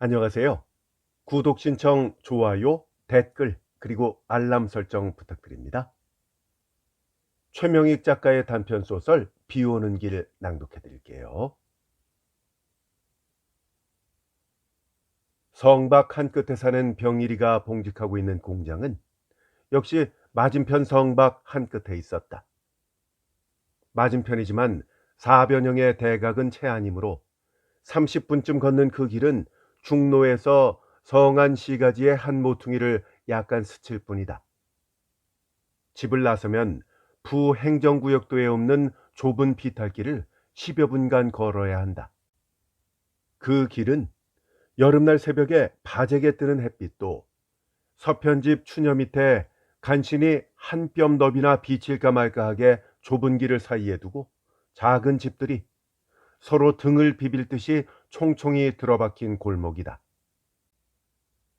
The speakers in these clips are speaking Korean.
안녕하세요. 구독 신청, 좋아요, 댓글, 그리고 알람 설정 부탁드립니다. 최명익 작가의 단편소설 비 오는 길 낭독해 드릴게요. 성박 한 끝에 사는 병일이가 봉직하고 있는 공장은 역시 맞은편 성박 한 끝에 있었다. 맞은편이지만 4변형의 대각은 채 아니므로 30분쯤 걷는 그 길은 중로에서 성안 시가지의 한 모퉁이를 약간 스칠 뿐이다. 집을 나서면 부행정구역도에 없는 좁은 비탈길을 10여 분간 걸어야 한다. 그 길은 여름날 새벽에 바제게 뜨는 햇빛도 서편집 추녀 밑에 간신히 한 뼘 너비나 비칠까 말까 하게 좁은 길을 사이에 두고 작은 집들이 서로 등을 비빌 듯이 총총히 들어박힌 골목이다.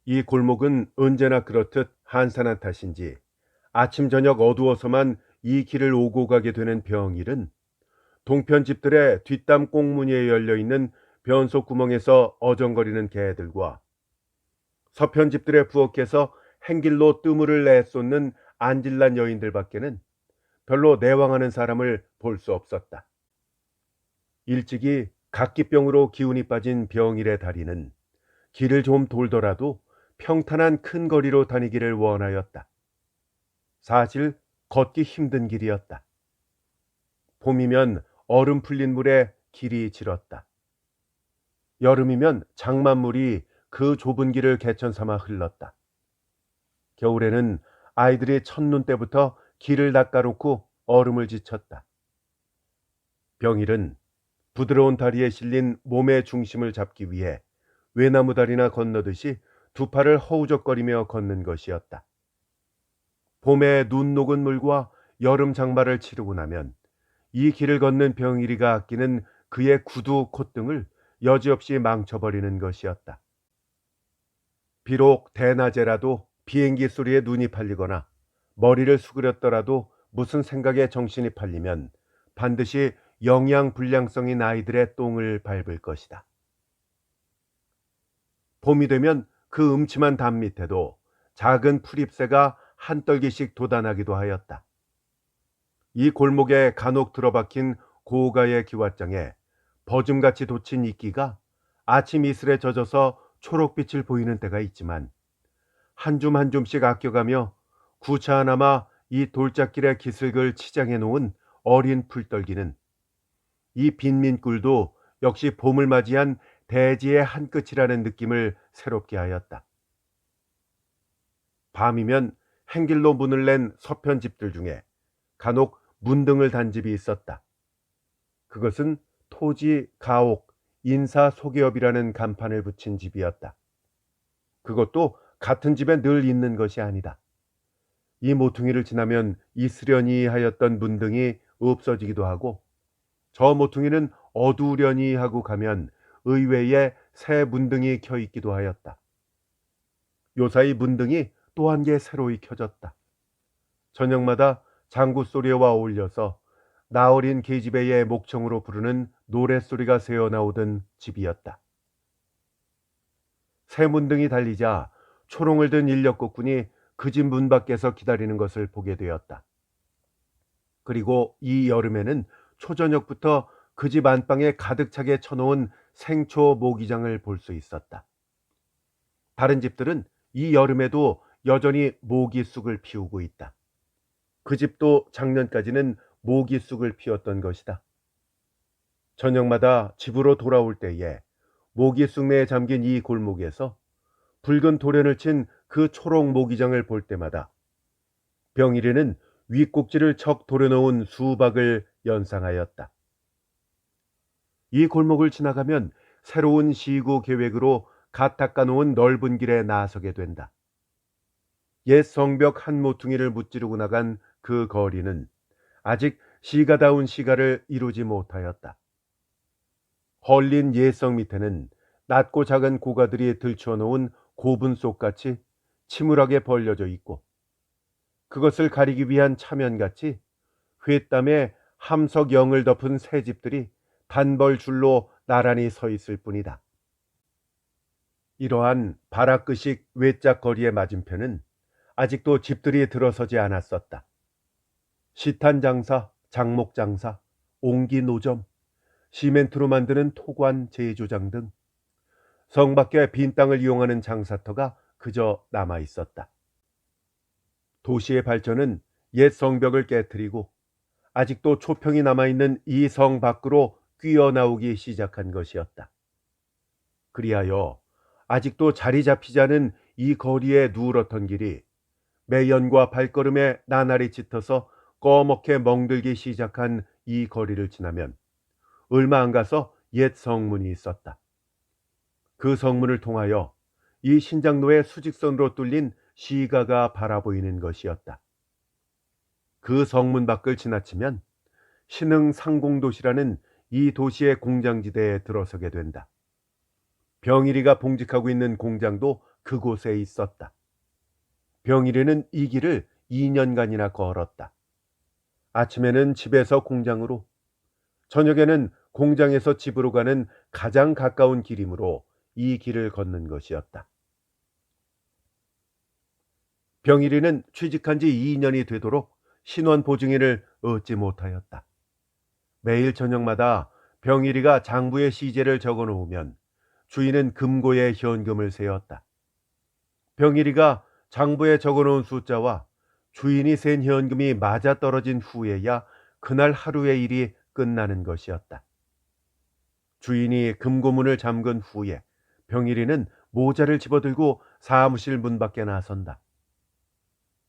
이 골목은 언제나 그렇듯 한산한 탓인지 아침 저녁 어두워서만 이 길을 오고 가게 되는 병일은 동편 집들의 뒷담 꽁무니에 열려있는 변속구멍에서 어정거리는 개들과 서편 집들의 부엌에서 행길로 뜨물을 내쏟는 안질난 여인들 밖에는 별로 내왕하는 사람을 볼 수 없었다. 일찍이 각기병으로 기운이 빠진 병일의 다리는 길을 좀 돌더라도 평탄한 큰 거리로 다니기를 원하였다. 사실 걷기 힘든 길이었다. 봄이면 얼음 풀린 물에 길이 질었다. 여름이면 장만물이 그 좁은 길을 개천 삼아 흘렀다. 겨울에는 아이들이 첫눈 때부터 길을 닦아놓고 얼음을 지쳤다. 병일은 부드러운 다리에 실린 몸의 중심을 잡기 위해 외나무 다리나 건너듯이 두 팔을 허우적거리며 걷는 것이었다. 봄에 눈 녹은 물과 여름 장마를 치르고 나면 이 길을 걷는 병일이가 아끼는 그의 구두 콧등을 여지없이 망쳐버리는 것이었다. 비록 대낮에라도 비행기 소리에 눈이 팔리거나 머리를 수그렸더라도 무슨 생각에 정신이 팔리면 반드시 영양불량성인 아이들의 똥을 밟을 것이다. 봄이 되면 그 음침한 담 밑에도 작은 풀잎새가 한떨기씩 돋아나기도 하였다. 이 골목에 간혹 들어박힌 고가의 기왓장에 버즘같이 돋친 이끼가 아침 이슬에 젖어서 초록빛을 보이는 때가 있지만 한 줌 한 줌씩 아껴가며 구차하나마 이 돌짝길에 기슭을 치장해 놓은 어린 풀떨기는 이 빈민꿀도 역시 봄을 맞이한 대지의 한 끝이라는 느낌을 새롭게 하였다. 밤이면 행길로 문을 낸 서편 집들 중에 간혹 문등을 단 집이 있었다. 그것은 토지, 가옥, 인사 소개업이라는 간판을 붙인 집이었다. 그것도 같은 집에 늘 있는 것이 아니다. 이 모퉁이를 지나면 있으려니 하였던 문등이 없어지기도 하고 저 모퉁이는 어두우려니 하고 가면 의외에 새 문등이 켜 있기도 하였다. 요사이 문등이 또 한 개 새로이 켜졌다. 저녁마다 장구 소리와 어울려서 나어린 계집애의 목청으로 부르는 노랫소리가 새어나오던 집이었다. 새 문등이 달리자 초롱을 든 인력거꾼이 그 집 문 밖에서 기다리는 것을 보게 되었다. 그리고 이 여름에는 초저녁부터 그 집 안방에 가득 차게 쳐놓은 생초 모기장을 볼 수 있었다. 다른 집들은 이 여름에도 여전히 모기쑥을 피우고 있다. 그 집도 작년까지는 모기쑥을 피웠던 것이다. 저녁마다 집으로 돌아올 때에 모기쑥 내에 잠긴 이 골목에서 붉은 도련을 친 그 초록 모기장을 볼 때마다 병일이는 윗꼭지를 척 도려놓은 수박을 연상하였다. 이 골목을 지나가면 새로운 시구 계획으로 갓 닦아놓은 넓은 길에 나서게 된다. 옛 성벽 한 모퉁이를 무찌르고 나간 그 거리는 아직 시가다운 시가를 이루지 못하였다. 헐린 예성 밑에는 낮고 작은 고가들이 들춰놓은 고분 속같이 침울하게 벌려져 있고 그것을 가리기 위한 차면같이 회땀에 함석영을 덮은 새 집들이 단벌줄로 나란히 서 있을 뿐이다. 이러한 바라크식 외짝 거리의 맞은편은 아직도 집들이 들어서지 않았었다. 시탄장사, 장목장사, 옹기노점, 시멘트로 만드는 토관 제조장 등 성 밖의 빈 땅을 이용하는 장사터가 그저 남아 있었다. 도시의 발전은 옛 성벽을 깨뜨리고 아직도 초평이 남아있는 이 성 밖으로 뛰어나오기 시작한 것이었다. 그리하여 아직도 자리 잡히지 않은 이 거리의 누렇던 길이 매연과 발걸음에 나날이 짙어서 꺼멓게 멍들기 시작한 이 거리를 지나면 얼마 안 가서 옛 성문이 있었다. 그 성문을 통하여 이 신장로의 수직선으로 뚫린 시가가 바라보이는 것이었다. 그 성문 밖을 지나치면 신흥 상공도시라는 이 도시의 공장지대에 들어서게 된다. 병일이가 봉직하고 있는 공장도 그곳에 있었다. 병일이는 이 길을 2년간이나 걸었다. 아침에는 집에서 공장으로, 저녁에는 공장에서 집으로 가는 가장 가까운 길이므로 이 길을 걷는 것이었다. 병일이는 취직한 지 2년이 되도록 신원 보증인을 얻지 못하였다. 매일 저녁마다 병일이가 장부에 시제를 적어 놓으면 주인은 금고에 현금을 세었다. 병일이가 장부에 적어 놓은 숫자와 주인이 센 현금이 맞아떨어진 후에야 그날 하루의 일이 끝나는 것이었다. 주인이 금고문을 잠근 후에 병일이는 모자를 집어들고 사무실 문 밖에 나선다.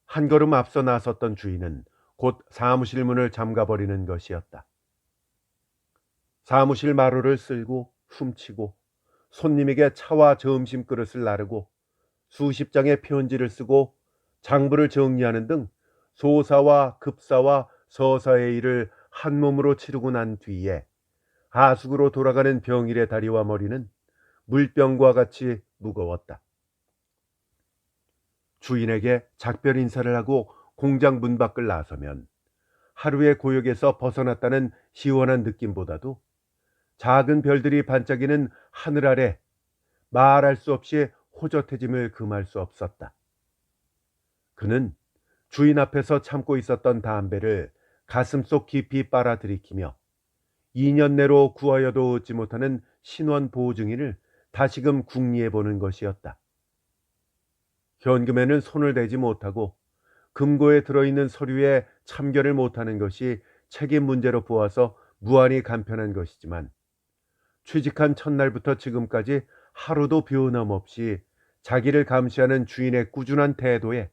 한 걸음 앞서 나섰던 주인은 곧 사무실 문을 잠가버리는 것이었다. 사무실 마루를 쓸고 훔치고 손님에게 차와 점심 그릇을 나르고 수십 장의 편지를 쓰고 장부를 정리하는 등 소사와 급사와 서사의 일을 한 몸으로 치르고 난 뒤에 하숙으로 돌아가는 병일의 다리와 머리는 물병과 같이 무거웠다. 주인에게 작별 인사를 하고 공장 문 밖을 나서면 하루의 고역에서 벗어났다는 시원한 느낌보다도 작은 별들이 반짝이는 하늘 아래 말할 수 없이 호젓해짐을 금할 수 없었다. 그는 주인 앞에서 참고 있었던 담배를 가슴속 깊이 빨아들이키며 2년 내로 구하여도 얻지 못하는 신원 보증인을 다시금 궁리해 보는 것이었다. 현금에는 손을 대지 못하고 금고에 들어있는 서류에 참견을 못하는 것이 책임 문제로 보아서 무한히 간편한 것이지만 취직한 첫날부터 지금까지 하루도 변함없이 자기를 감시하는 주인의 꾸준한 태도에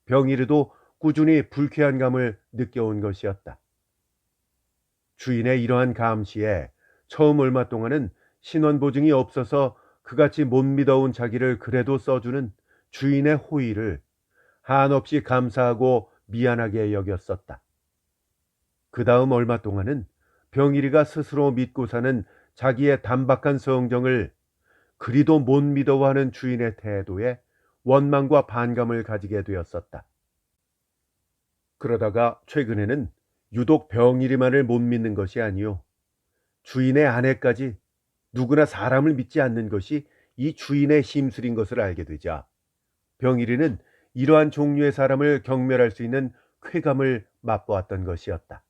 병일이도 꾸준히 불쾌한 감을 느껴온 것이었다. 주인의 이러한 감시에 처음 얼마 동안은 신원보증이 없어서 그같이 못 믿어온 자기를 그래도 써주는 주인의 호의를 한없이 감사하고 미안하게 여겼었다. 그 다음 얼마 동안은 병일이가 스스로 믿고 사는 자기의 단박한 성정을 그리도 못 믿어하는 주인의 태도에 원망과 반감을 가지게 되었었다. 그러다가 최근에는 유독 병일이만을 못 믿는 것이 아니요, 주인의 아내까지 누구나 사람을 믿지 않는 것이 이 주인의 심술인 것을 알게 되자 병일이는 이러한 종류의 사람을 경멸할 수 있는 쾌감을 맛보았던 것이었다.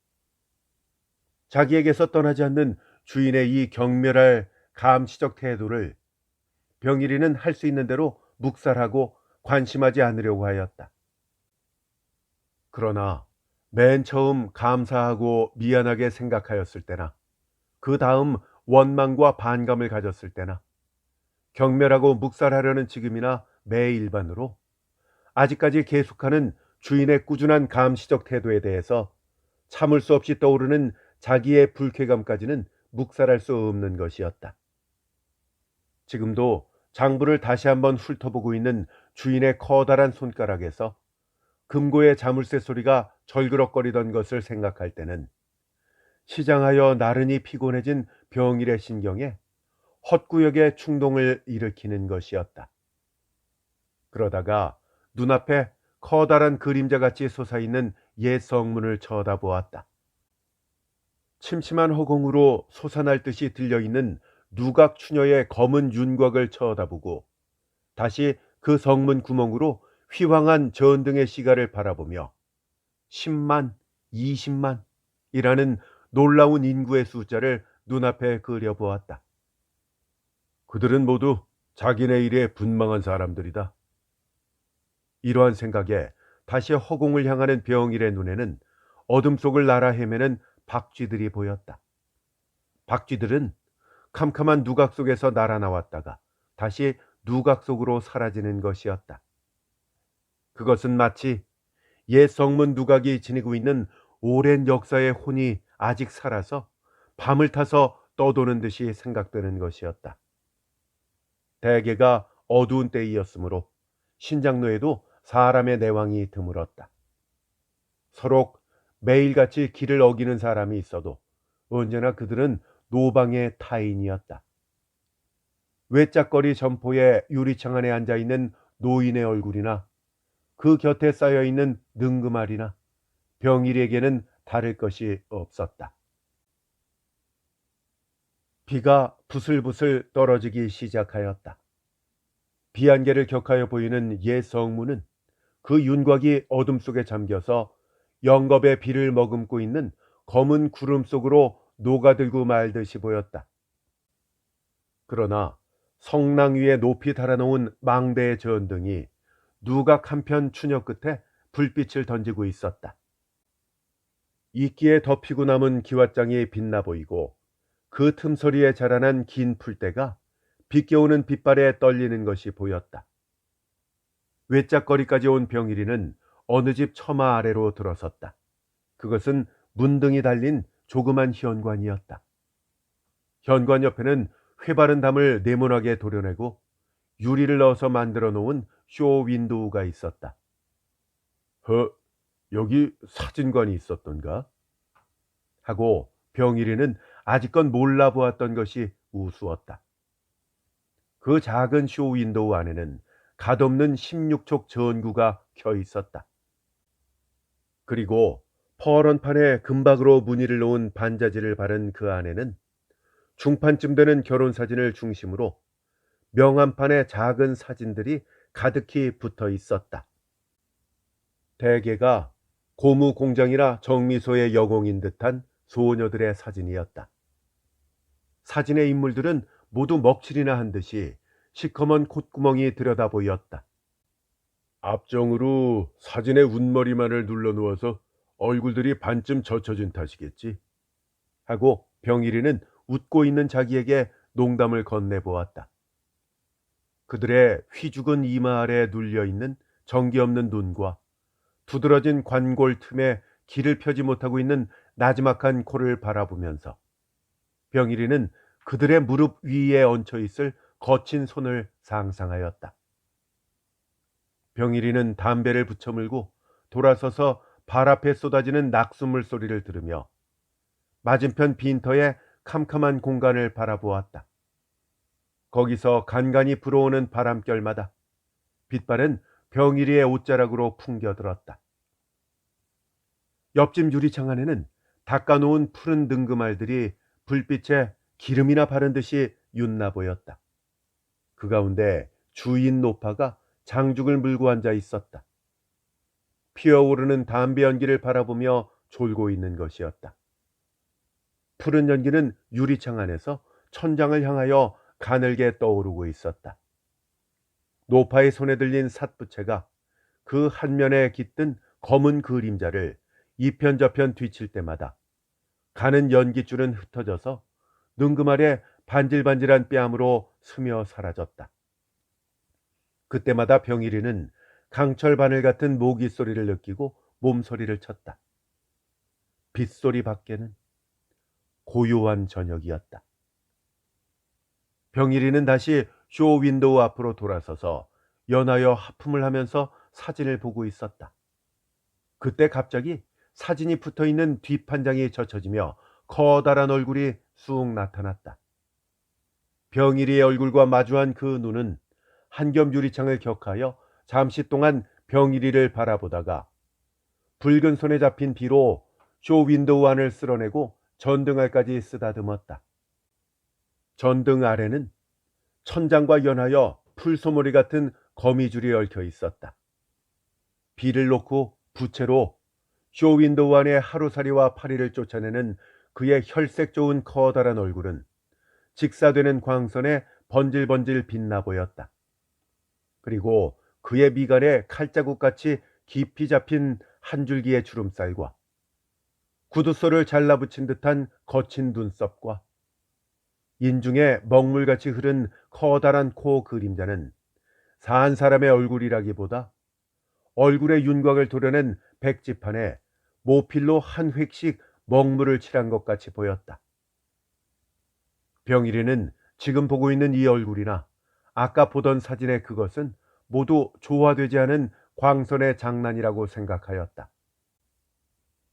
자기에게서 떠나지 않는 주인의 이 경멸할 감시적 태도를 병일이는 할 수 있는 대로 묵살하고 관심하지 않으려고 하였다. 그러나 맨 처음 감사하고 미안하게 생각하였을 때나 그 다음 원망과 반감을 가졌을 때나 경멸하고 묵살하려는 지금이나 매일반으로 아직까지 계속하는 주인의 꾸준한 감시적 태도에 대해서 참을 수 없이 떠오르는 자기의 불쾌감까지는 묵살할 수 없는 것이었다. 지금도 장부를 다시 한번 훑어보고 있는 주인의 커다란 손가락에서 금고의 자물쇠 소리가 절그럭거리던 것을 생각할 때는 시장하여 나른히 피곤해진 병일의 신경에 헛구역의 충동을 일으키는 것이었다. 그러다가 눈앞에 커다란 그림자같이 솟아있는 옛 성문을 쳐다보았다. 침침한 허공으로 솟아날 듯이 들려있는 누각 추녀의 검은 윤곽을 쳐다보고 다시 그 성문 구멍으로 휘황한 전등의 시가를 바라보며 10만, 20만이라는 놀라운 인구의 숫자를 눈앞에 그려보았다. 그들은 모두 자기네 일에 분망한 사람들이다. 이러한 생각에 다시 허공을 향하는 병일의 눈에는 어둠 속을 날아 헤매는 박쥐들이 보였다. 박쥐들은 캄캄한 누각 속에서 날아 나왔다가 다시 누각 속으로 사라지는 것이었다. 그것은 마치 옛 성문 누각이 지니고 있는 오랜 역사의 혼이 아직 살아서 밤을 타서 떠도는 듯이 생각되는 것이었다. 대개가 어두운 때이었으므로 신장로에도 사람의 내왕이 드물었다. 서로 매일같이 길을 어기는 사람이 있어도 언제나 그들은 노방의 타인이었다. 외짝거리 점포의 유리창 안에 앉아있는 노인의 얼굴이나 그 곁에 쌓여있는 능금알이나 병일에게는 다를 것이 없었다. 비가 부슬부슬 떨어지기 시작하였다. 비안개를 격하여 보이는 옛 성문은 그 윤곽이 어둠 속에 잠겨서 영겁의 비를 머금고 있는 검은 구름 속으로 녹아들고 말듯이 보였다. 그러나 성낭 위에 높이 달아놓은 망대의 전등이 누각 한편 추녀 끝에 불빛을 던지고 있었다. 이끼에 덮이고 남은 기왓장이 빛나 보이고 그 틈소리에 자라난 긴 풀대가 비껴오는 빛발에 떨리는 것이 보였다. 외짝거리까지 온 병일이는 어느 집 처마 아래로 들어섰다. 그것은 문등이 달린 조그만 현관이었다. 현관 옆에는 회바른 담을 네모나게 도려내고 유리를 넣어서 만들어 놓은 쇼 윈도우가 있었다. 여기 사진관이 있었던가? 하고 병일이는 아직껏 몰라보았던 것이 우스웠다. 그 작은 쇼 윈도우 안에는 갓없는 16촉 전구가 켜 있었다. 그리고 퍼런 판에 금박으로 무늬를 놓은 반자지를 바른 그 안에는 중판쯤 되는 결혼사진을 중심으로 명함판에 작은 사진들이 가득히 붙어 있었다. 대개가 고무 공장이나 정미소의 여공인 듯한 소녀들의 사진이었다. 사진의 인물들은 모두 먹칠이나 한 듯이 시커먼 콧구멍이 들여다 보였다. 앞정으로 사진의 운머리만을 눌러놓아서 얼굴들이 반쯤 젖혀진 탓이겠지. 하고 병일이는 웃고 있는 자기에게 농담을 건네보았다. 그들의 휘죽은 이마 아래 눌려있는 정기 없는 눈과 두드러진 관골 틈에 길을 펴지 못하고 있는 나지막한 코를 바라보면서 병일이는 그들의 무릎 위에 얹혀있을 거친 손을 상상하였다. 병일이는 담배를 붙여물고 돌아서서 발 앞에 쏟아지는 낙수물 소리를 들으며 맞은편 빈터의 캄캄한 공간을 바라보았다. 거기서 간간히 불어오는 바람결마다 빛발은 병일이의 옷자락으로 풍겨들었다. 옆집 유리창 안에는 닦아놓은 푸른 등금알들이 불빛에 기름이나 바른 듯이 윤나 보였다. 그 가운데 주인 노파가 장죽을 물고 앉아 있었다. 피어오르는 담배 연기를 바라보며 졸고 있는 것이었다. 푸른 연기는 유리창 안에서 천장을 향하여 가늘게 떠오르고 있었다. 노파의 손에 들린 삿부채가 그 한면에 깃든 검은 그림자를 이편저편 뒤칠 때마다 가는 연기줄은 흩어져서 능금알의 반질반질한 뺨으로 스며 사라졌다. 그때마다 병일이는 강철 바늘 같은 모기 소리를 느끼고 몸소리를 쳤다. 빗소리 밖에는 고요한 저녁이었다. 병일이는 다시 쇼 윈도우 앞으로 돌아서서 연하여 하품을 하면서 사진을 보고 있었다. 그때 갑자기 사진이 붙어있는 뒷판장이 젖혀지며 커다란 얼굴이 쑥 나타났다. 병일이의 얼굴과 마주한 그 눈은 한겹 유리창을 격하여 잠시 동안 병일이를 바라보다가 붉은 손에 잡힌 비로 쇼 윈도우 안을 쓸어내고 전등알까지 쓰다듬었다. 전등 아래는 천장과 연하여 풀소머리 같은 거미줄이 얽혀 있었다. 비를 놓고 부채로 쇼윈도우 안의 하루살이와 파리를 쫓아내는 그의 혈색 좋은 커다란 얼굴은 직사되는 광선에 번질번질 빛나 보였다. 그리고 그의 미간에 칼자국같이 깊이 잡힌 한 줄기의 주름살과 구두소를 잘라붙인 듯한 거친 눈썹과 인중에 먹물같이 흐른 커다란 코 그림자는 산 사람의 얼굴이라기보다 얼굴의 윤곽을 도려낸 백지판에 모필로 한 획씩 먹물을 칠한 것 같이 보였다. 병일이는 지금 보고 있는 이 얼굴이나 아까 보던 사진의 그것은 모두 조화되지 않은 광선의 장난이라고 생각하였다.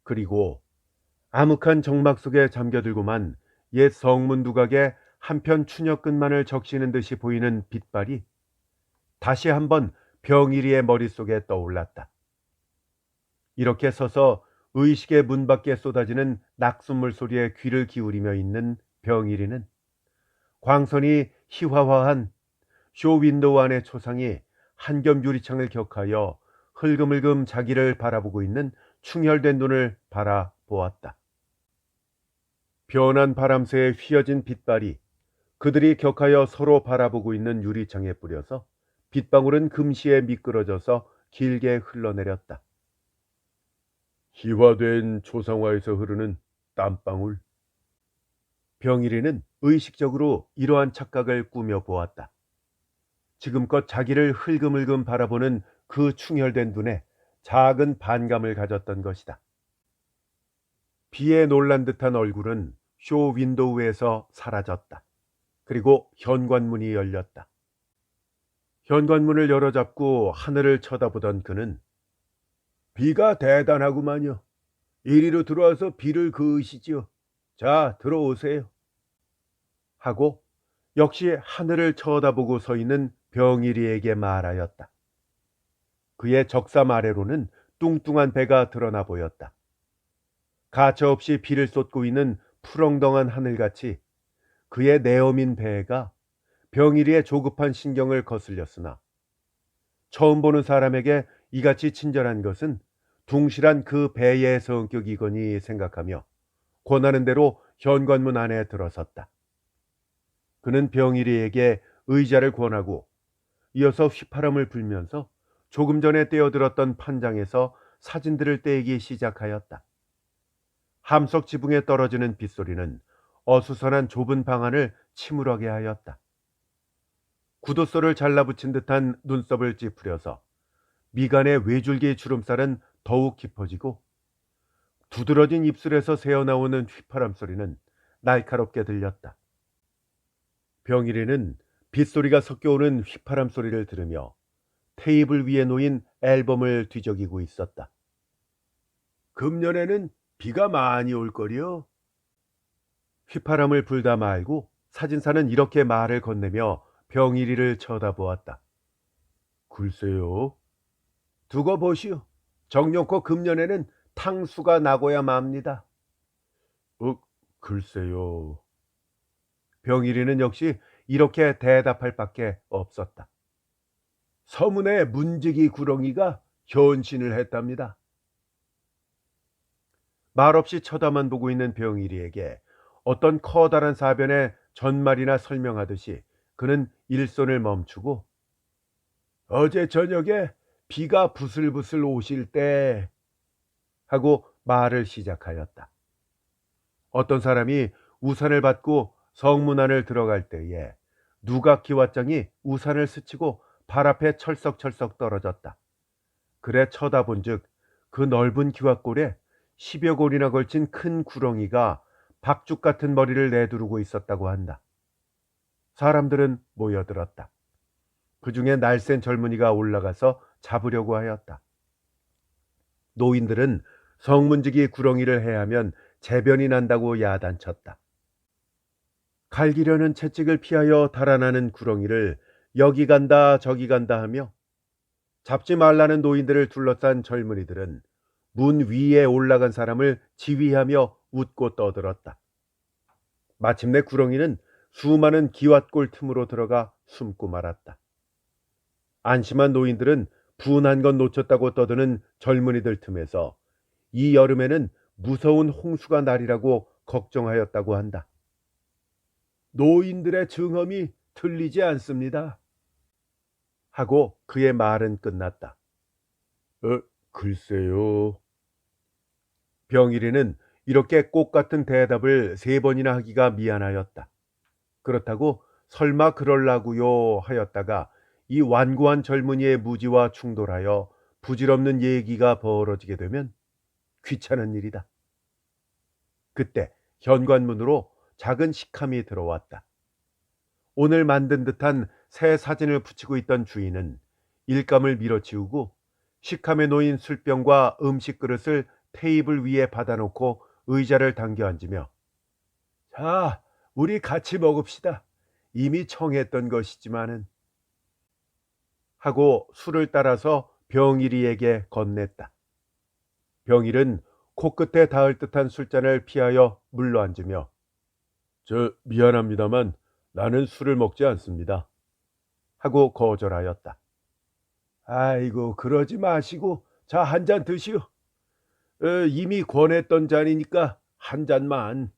그리고 암흑한 정막 속에 잠겨들고만 옛 성문 두각에 한편 추녀 끝만을 적시는 듯이 보이는 빛발이 다시 한번 병일이의 머릿속에 떠올랐다. 이렇게 서서 의식의 문 밖에 쏟아지는 낙숫물 소리에 귀를 기울이며 있는 병일이는 광선이 희화화한 쇼윈도우 안의 초상이 한 겹 유리창을 격하여 흘금흘금 자기를 바라보고 있는 충혈된 눈을 바라보았다. 변한 바람새에 휘어진 빛발이 그들이 격하여 서로 바라보고 있는 유리창에 뿌려서 빗방울은 금시에 미끄러져서 길게 흘러내렸다. 희화된 초상화에서 흐르는 땀방울. 병일이는 의식적으로 이러한 착각을 꾸며보았다. 지금껏 자기를 흘금흘금 바라보는 그 충혈된 눈에 작은 반감을 가졌던 것이다. 비에 놀란 듯한 얼굴은 쇼 윈도우에서 사라졌다. 그리고 현관문이 열렸다. 현관문을 열어잡고 하늘을 쳐다보던 그는 비가 대단하구만요. 이리로 들어와서 비를 그으시지요. 자, 들어오세요. 하고 역시 하늘을 쳐다보고 서 있는 병일이에게 말하였다. 그의 적삼 아래로는 뚱뚱한 배가 드러나 보였다. 가차없이 비를 쏟고 있는 푸렁덩한 하늘같이 그의 내어민 배가 병일이의 조급한 신경을 거슬렸으나 처음 보는 사람에게 이같이 친절한 것은 둥실한 그 배의 성격이거니 생각하며 권하는 대로 현관문 안에 들어섰다. 그는 병일이에게 의자를 권하고 이어서 휘파람을 불면서 조금 전에 떼어들었던 판장에서 사진들을 떼기 시작하였다. 함석 지붕에 떨어지는 빗소리는 어수선한 좁은 방 안을 침울하게 하였다. 구두소를 잘라붙인 듯한 눈썹을 찌푸려서 미간의 외줄기 주름살은 더욱 깊어지고 두드러진 입술에서 새어나오는 휘파람 소리는 날카롭게 들렸다. 병일이는 빗소리가 섞여오는 휘파람 소리를 들으며 테이블 위에 놓인 앨범을 뒤적이고 있었다. 금년에는 비가 많이 올 거려. 휘파람을 불다 말고 사진사는 이렇게 말을 건네며 병일이를 쳐다보았다. 글쎄요. 두고 보시오. 정년코 금년에는 탕수가 나고야 맙니다. 글쎄요. 병일이는 역시 이렇게 대답할 밖에 없었다. 서문의 문지기 구렁이가 현신을 했답니다. 말없이 쳐다만 보고 있는 병일이에게 어떤 커다란 사변의 전말이나 설명하듯이 그는 일손을 멈추고 어제 저녁에 비가 부슬부슬 오실 때 하고 말을 시작하였다. 어떤 사람이 우산을 받고 성문 안을 들어갈 때에 누각 기왓장이 우산을 스치고 발 앞에 철썩철썩 떨어졌다. 그래 쳐다본 즉 그 넓은 기왓골에 10여 골이나 걸친 큰 구렁이가 박죽 같은 머리를 내두르고 있었다고 한다. 사람들은 모여들었다. 그 중에 날쌘 젊은이가 올라가서 잡으려고 하였다. 노인들은 성문지기 구렁이를 해하면 재변이 난다고 야단쳤다. 갈기려는 채찍을 피하여 달아나는 구렁이를 여기 간다 저기 간다 하며 잡지 말라는 노인들을 둘러싼 젊은이들은 문 위에 올라간 사람을 지휘하며 웃고 떠들었다. 마침내 구렁이는 수많은 기왓골 틈으로 들어가 숨고 말았다. 안심한 노인들은 분한 건 놓쳤다고 떠드는 젊은이들 틈에서 이 여름에는 무서운 홍수가 나리라고 걱정하였다고 한다. 노인들의 증언이 틀리지 않습니다. 하고 그의 말은 끝났다. 글쎄요. 병일이는 이렇게 꽃 같은 대답을 3번이나 하기가 미안하였다. 그렇다고 설마 그럴라고요 하였다가 이 완고한 젊은이의 무지와 충돌하여 부질없는 얘기가 벌어지게 되면 귀찮은 일이다. 그때 현관문으로 작은 식함이 들어왔다. 오늘 만든 듯한 새 사진을 붙이고 있던 주인은 일감을 밀어치우고 식함에 놓인 술병과 음식 그릇을 테이블 위에 받아놓고 의자를 당겨 앉으며 자, 우리 같이 먹읍시다. 이미 청했던 것이지만은 하고 술을 따라서 병일이에게 건넸다. 병일은 코끝에 닿을 듯한 술잔을 피하여 물러앉으며 미안합니다만 나는 술을 먹지 않습니다. 하고 거절하였다. 아이고 그러지 마시고 자, 한 잔 드시오. 이미 권했던 잔이니까 한 잔만.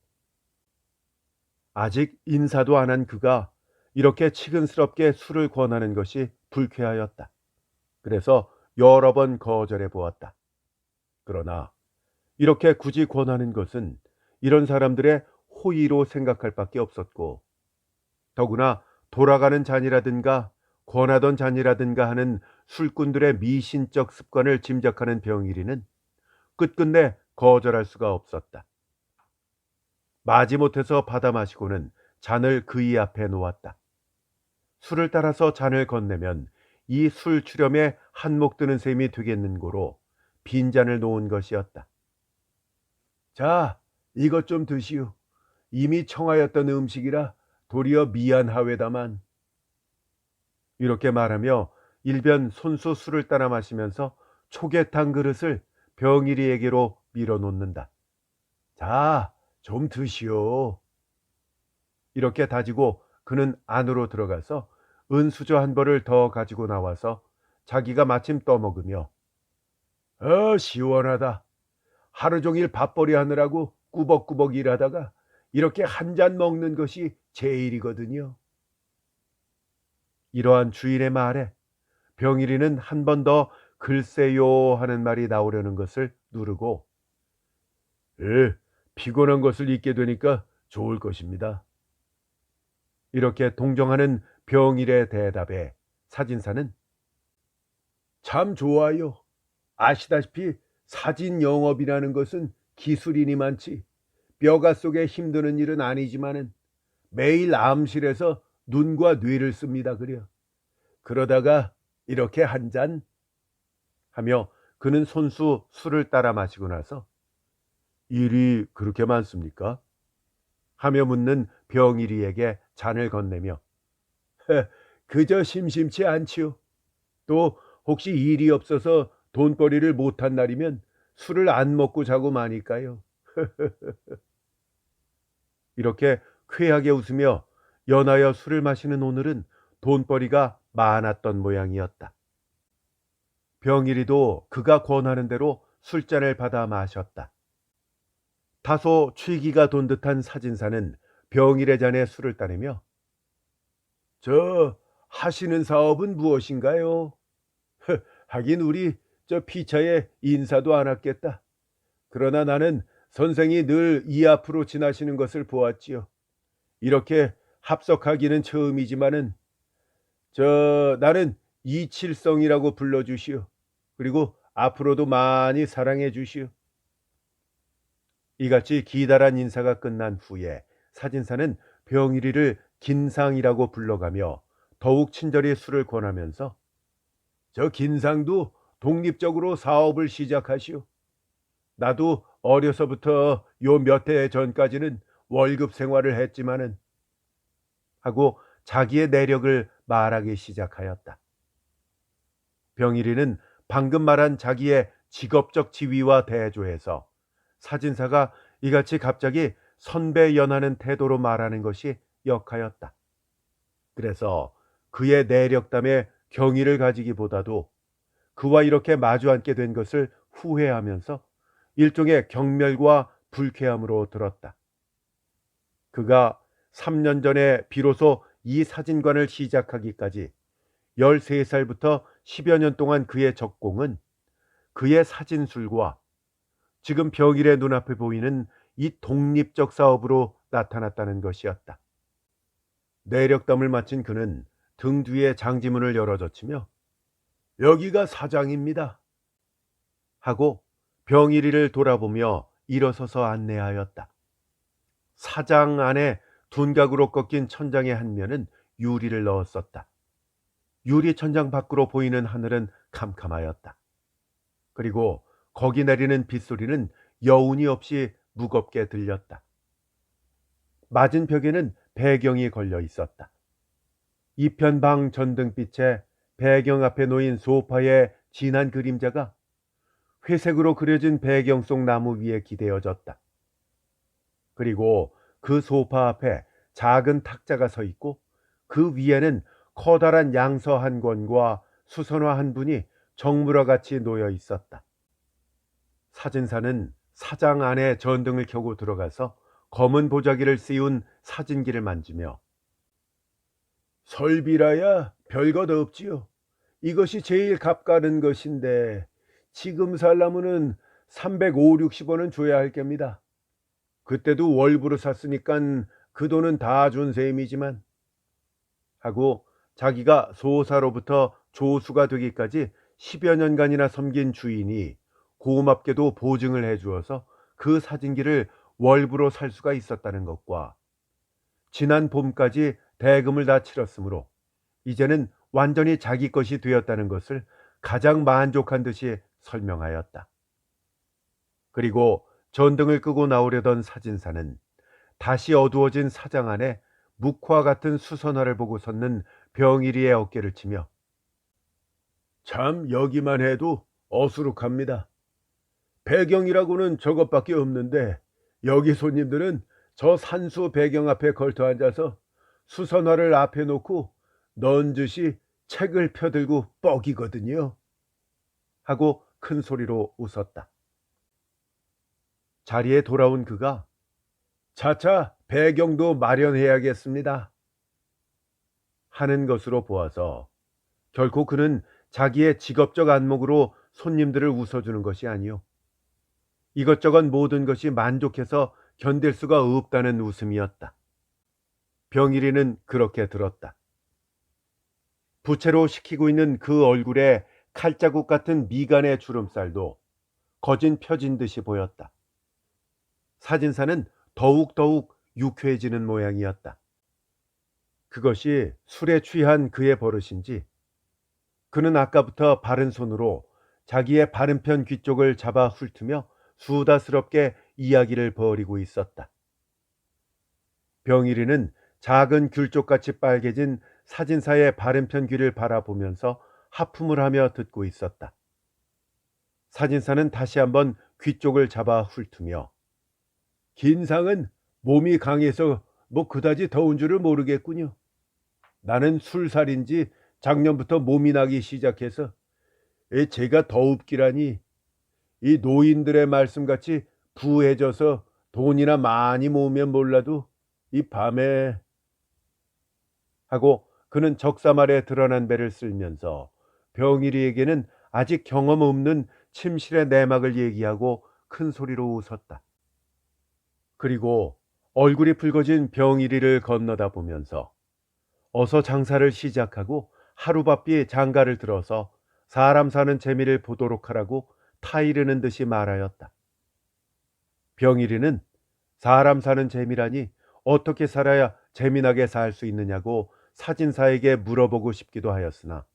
아직 인사도 안 한 그가 이렇게 치근스럽게 술을 권하는 것이 불쾌하였다. 그래서 여러 번 거절해 보았다. 그러나 이렇게 굳이 권하는 것은 이런 사람들의 호의로 생각할 밖에 없었고, 더구나 돌아가는 잔이라든가 권하던 잔이라든가 하는 술꾼들의 미신적 습관을 짐작하는 병일이는 끝끝내 거절할 수가 없었다. 마지못해서 받아 마시고는 잔을 그의 앞에 놓았다. 술을 따라서 잔을 건네면 이 술 출염에 한몫 드는 셈이 되겠는 고로 빈잔을 놓은 것이었다. 자, 이것 좀 드시오. 이미 청하였던 음식이라 도리어 미안하외다만. 이렇게 말하며 일변 손수 술을 따라 마시면서 초계탕 그릇을 병일이에게로 밀어놓는다. 자, 좀 드시오. 이렇게 다지고 그는 안으로 들어가서 은수저 한 벌을 더 가지고 나와서 자기가 마침 떠먹으며 시원하다. 하루 종일 밥벌이 하느라고 꾸벅꾸벅 일하다가 이렇게 한 잔 먹는 것이 제일이거든요. 이러한 주인의 말에 병일이는 한 번 더 글쎄요 하는 말이 나오려는 것을 누르고 피곤한 것을 잊게 되니까 좋을 것입니다. 이렇게 동정하는 병일의 대답에 사진사는 참 좋아요. 아시다시피 사진 영업이라는 것은 기술이니 많지 뼈가 속에 힘드는 일은 아니지만은 매일 암실에서 눈과 뇌를 씁니다 그려. 그러다가 이렇게 한 잔 하며 그는 손수 술을 따라 마시고 나서 일이 그렇게 많습니까? 하며 묻는 병일이에게 잔을 건네며 그저 심심치 않지요. 또 혹시 일이 없어서 돈벌이를 못한 날이면 술을 안 먹고 자고 마니까요. 이렇게 쾌하게 웃으며 연하여 술을 마시는 오늘은 돈벌이가 많았던 모양이었다. 병일이도 그가 권하는 대로 술잔을 받아 마셨다. 다소 취기가 돈 듯한 사진사는 병일의 잔에 술을 따르며 하시는 사업은 무엇인가요? 하긴 우리 피차에 인사도 안 했겠다. 그러나 나는 선생이 늘 이 앞으로 지나시는 것을 보았지요. 이렇게 합석하기는 처음이지만은 나는 이칠성이라고 불러주시오. 그리고 앞으로도 많이 사랑해 주시오. 이같이 기다란 인사가 끝난 후에 사진사는 병일이를 긴상이라고 불러가며 더욱 친절히 술을 권하면서 긴상도 독립적으로 사업을 시작하시오. 나도 어려서부터 요 몇 해 전까지는 월급 생활을 했지만은 하고 자기의 내력을 말하기 시작하였다. 병일이는 방금 말한 자기의 직업적 지위와 대조해서 사진사가 이같이 갑자기 선배 연하는 태도로 말하는 것이 역하였다. 그래서 그의 내력담에 경의를 가지기보다도 그와 이렇게 마주 앉게 된 것을 후회하면서 일종의 경멸과 불쾌함으로 들었다. 그가 3년 전에 비로소 이 사진관을 시작하기까지 13살부터 10여 년 동안 그의 적공은 그의 사진술과 지금 병일의 눈앞에 보이는 이 독립적 사업으로 나타났다는 것이었다. 내력담을 마친 그는 등 뒤에 장지문을 열어젖히며 여기가 사장입니다 하고 병일이를 돌아보며 일어서서 안내하였다. 사장 안에 둔각으로 꺾인 천장의 한 면은 유리를 넣었었다. 유리 천장 밖으로 보이는 하늘은 캄캄하였다. 그리고 거기 내리는 빗소리는 여운이 없이 무겁게 들렸다. 맞은 벽에는 배경이 걸려 있었다. 이편방 전등빛에 배경 앞에 놓인 소파의 진한 그림자가 회색으로 그려진 배경 속 나무 위에 기대어졌다. 그리고 그 소파 앞에 작은 탁자가 서 있고 그 위에는 커다란 양서 한 권과 수선화 한 분이 정물화 같이 놓여 있었다. 사진사는 사장 안에 전등을 켜고 들어가서 검은 보자기를 씌운 사진기를 만지며 설비라야 별것 없지요. 이것이 제일 값가는 것인데 지금 살라면은 350, 60원은 줘야 할 겁니다. 그때도 월부로 샀으니깐 그 돈은 다 준 셈이지만 하고 자기가 소사로부터 조수가 되기까지 10여 년간이나 섬긴 주인이 고맙게도 보증을 해주어서 그 사진기를 월부로 살 수가 있었다는 것과 지난 봄까지 대금을 다 치렀으므로 이제는 완전히 자기 것이 되었다는 것을 가장 만족한 듯이 설명하였다. 그리고 전등을 끄고 나오려던 사진사는 다시 어두워진 사장 안에 묵화 같은 수선화를 보고 섰는 병일이의 어깨를 치며 참 여기만 해도 어수룩합니다. 배경이라고는 저것밖에 없는데 여기 손님들은 저 산수 배경 앞에 걸터 앉아서 수선화를 앞에 놓고 넌지시 책을 펴들고 뻑이거든요. 하고 큰 소리로 웃었다. 자리에 돌아온 그가 차차 배경도 마련해야겠습니다 하는 것으로 보아서 결코 그는 자기의 직업적 안목으로 손님들을 웃어주는 것이 아니요 이것저것 모든 것이 만족해서 견딜 수가 없다는 웃음이었다. 병일이는 그렇게 들었다. 부채로 식히고 있는 그 얼굴에 칼자국 같은 미간의 주름살도 거진 펴진 듯이 보였다. 사진사는 더욱더욱 유쾌해지는 모양이었다. 그것이 술에 취한 그의 버릇인지 그는 아까부터 바른 손으로 자기의 바른편 귀 쪽을 잡아 훑으며 수다스럽게 이야기를 벌이고 있었다. 병일이는 작은 귤쪽같이 빨개진 사진사의 바른편 귀를 바라보면서 하품을 하며 듣고 있었다. 사진사는 다시 한번 귀 쪽을 잡아 훑으며 긴상은 몸이 강해서 뭐 그다지 더운 줄을 모르겠군요. 나는 술살인지 작년부터 몸이 나기 시작해서 제가 더웁기라니 이 노인들의 말씀같이 부해져서 돈이나 많이 모으면 몰라도 이 밤에 하고 그는 적사말에 드러난 배를 쓸면서 병일이에게는 아직 경험 없는 침실의 내막을 얘기하고 큰 소리로 웃었다. 그리고 얼굴이 붉어진 병일이를 건너다 보면서 어서 장사를 시작하고 하루바삐 장가를 들어서 사람 사는 재미를 보도록 하라고 타이르는 듯이 말하였다. 병일이는 사람 사는 재미라니 어떻게 살아야 재미나게 살 수 있느냐고 사진사에게 물어보고 싶기도 하였으나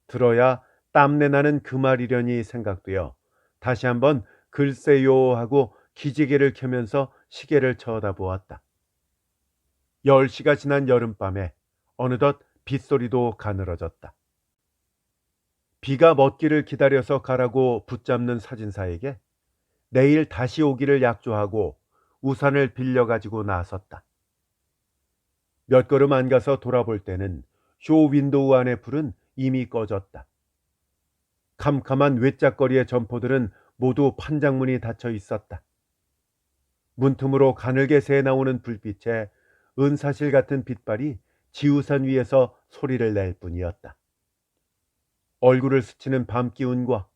들어야 땀내 나는 그 말이려니 생각되어 다시 한번 글쎄요 하고 기지개를 켜면서 시계를 쳐다보았다. 10시가 지난 여름밤에 어느덧 빗소리도 가늘어졌다. 비가 멎기를 기다려서 가라고 붙잡는 사진사에게 내일 다시 오기를 약조하고 우산을 빌려가지고 나섰다. 몇 걸음 안 가서 돌아볼 때는 쇼 윈도우 안의 불은 이미 꺼졌다. 캄캄한 외짝거리의 점포들은 모두 판장문이 닫혀 있었다. 문틈으로 가늘게 새 나오는 불빛에 은사실 같은 빛발이 지우산 위에서 소리를 낼 뿐이었다. 얼굴을 스치는 밤 기운과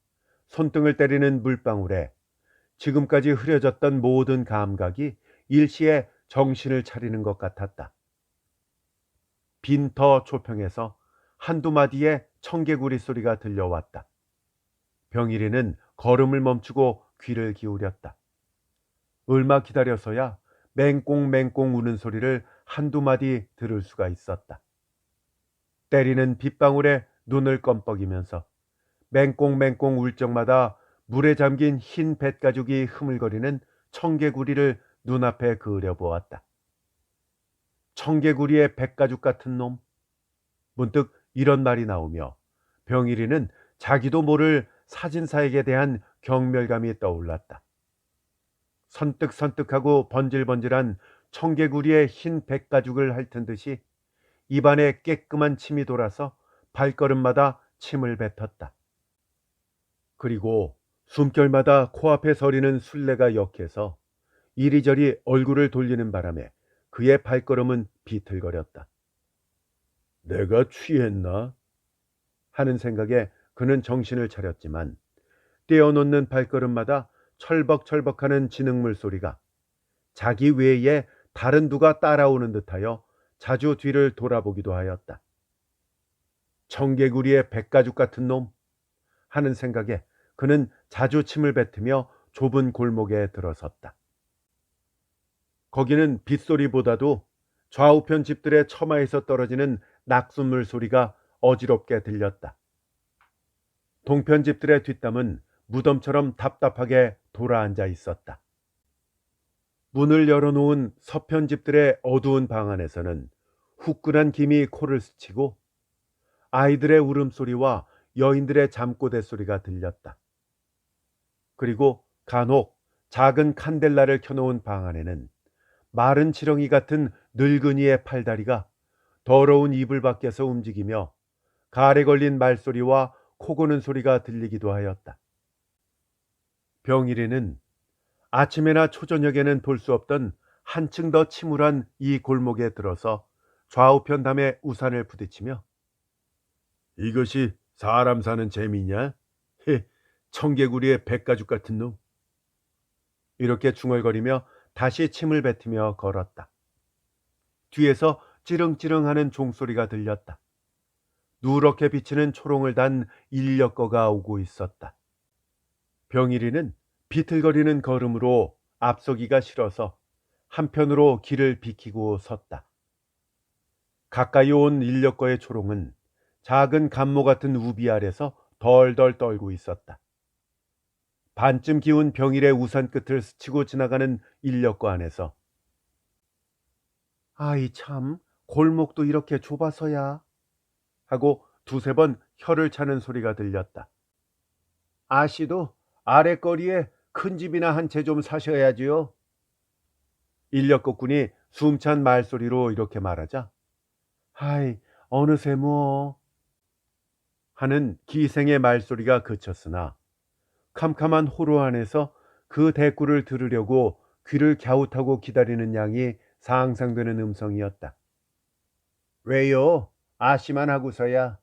손등을 때리는 물방울에 지금까지 흐려졌던 모든 감각이 일시에 정신을 차리는 것 같았다. 빈터 초평에서 한두 마디의 청개구리 소리가 들려왔다. 병일이는 걸음을 멈추고 귀를 기울였다. 얼마 기다려서야 맹꽁맹꽁 우는 소리를 한두 마디 들을 수가 있었다. 때리는 빗방울에 눈을 껌뻑이면서 맹꽁맹꽁 울 적마다 물에 잠긴 흰 뱃가죽이 흐물거리는 청개구리를 눈앞에 그려보았다. 청개구리의 뱃가죽 같은 놈. 문득 이런 말이 나오며 병일이는 자기도 모를 사진사에게 대한 경멸감이 떠올랐다. 선뜩선뜩하고 번질번질한 청개구리의 흰 뱃가죽을 핥은 듯이 입안에 깨끔한 침이 돌아서 발걸음마다 침을 뱉었다. 그리고 숨결마다 코앞에 서리는 술래가 역해서 이리저리 얼굴을 돌리는 바람에 그의 발걸음은 비틀거렸다. 내가 취했나? 하는 생각에 그는 정신을 차렸지만 떼어놓는 발걸음마다 철벅철벅하는 진흙물 소리가 자기 외에 다른 누가 따라오는 듯하여 자주 뒤를 돌아보기도 하였다. 청개구리의 백가죽 같은 놈 하는 생각에 그는 자주 침을 뱉으며 좁은 골목에 들어섰다. 거기는 빗소리보다도 좌우편 집들의 처마에서 떨어지는 낙숫물 소리가 어지럽게 들렸다. 동편 집들의 뒷담은 무덤처럼 답답하게 돌아앉아 있었다. 문을 열어놓은 서편 집들의 어두운 방 안에서는 후끈한 김이 코를 스치고 아이들의 울음소리와 여인들의 잠꼬대 소리가 들렸다. 그리고 간혹 작은 칸델라를 켜놓은 방 안에는 마른 지렁이 같은 늙은이의 팔다리가 더러운 이불 밖에서 움직이며 가래 걸린 말소리와 코 고는 소리가 들리기도 하였다. 병일이는 아침에나 초저녁에는 볼 수 없던 한층 더 침울한 이 골목에 들어서 좌우편 담에 우산을 부딪히며 이것이 사람 사는 재미냐? 헤, 청개구리의 백가죽 같은 놈. 이렇게 중얼거리며 다시 침을 뱉으며 걸었다. 뒤에서 찌릉찌릉하는 종소리가 들렸다. 누렇게 비치는 초롱을 단 인력거가 오고 있었다. 병일이는 비틀거리는 걸음으로 앞서기가 싫어서 한편으로 길을 비키고 섰다. 가까이 온 인력거의 초롱은 작은 감모 같은 우비 아래서 덜덜 떨고 있었다. 반쯤 기운 병일의 우산 끝을 스치고 지나가는 인력거 안에서 아이 참 골목도 이렇게 좁아서야 하고 두세 번 혀를 차는 소리가 들렸다. 아씨도 아랫거리에 큰 집이나 한 채 좀 사셔야지요. 인력거꾼이 숨찬 말소리로 이렇게 말하자 아이 어느새 뭐 하는 기생의 말소리가 그쳤으나 캄캄한 호로 안에서 그 대꾸를 들으려고 귀를 갸웃하고 기다리는 양이 상상되는 음성이었다. 왜요? 아씨만 하고서야.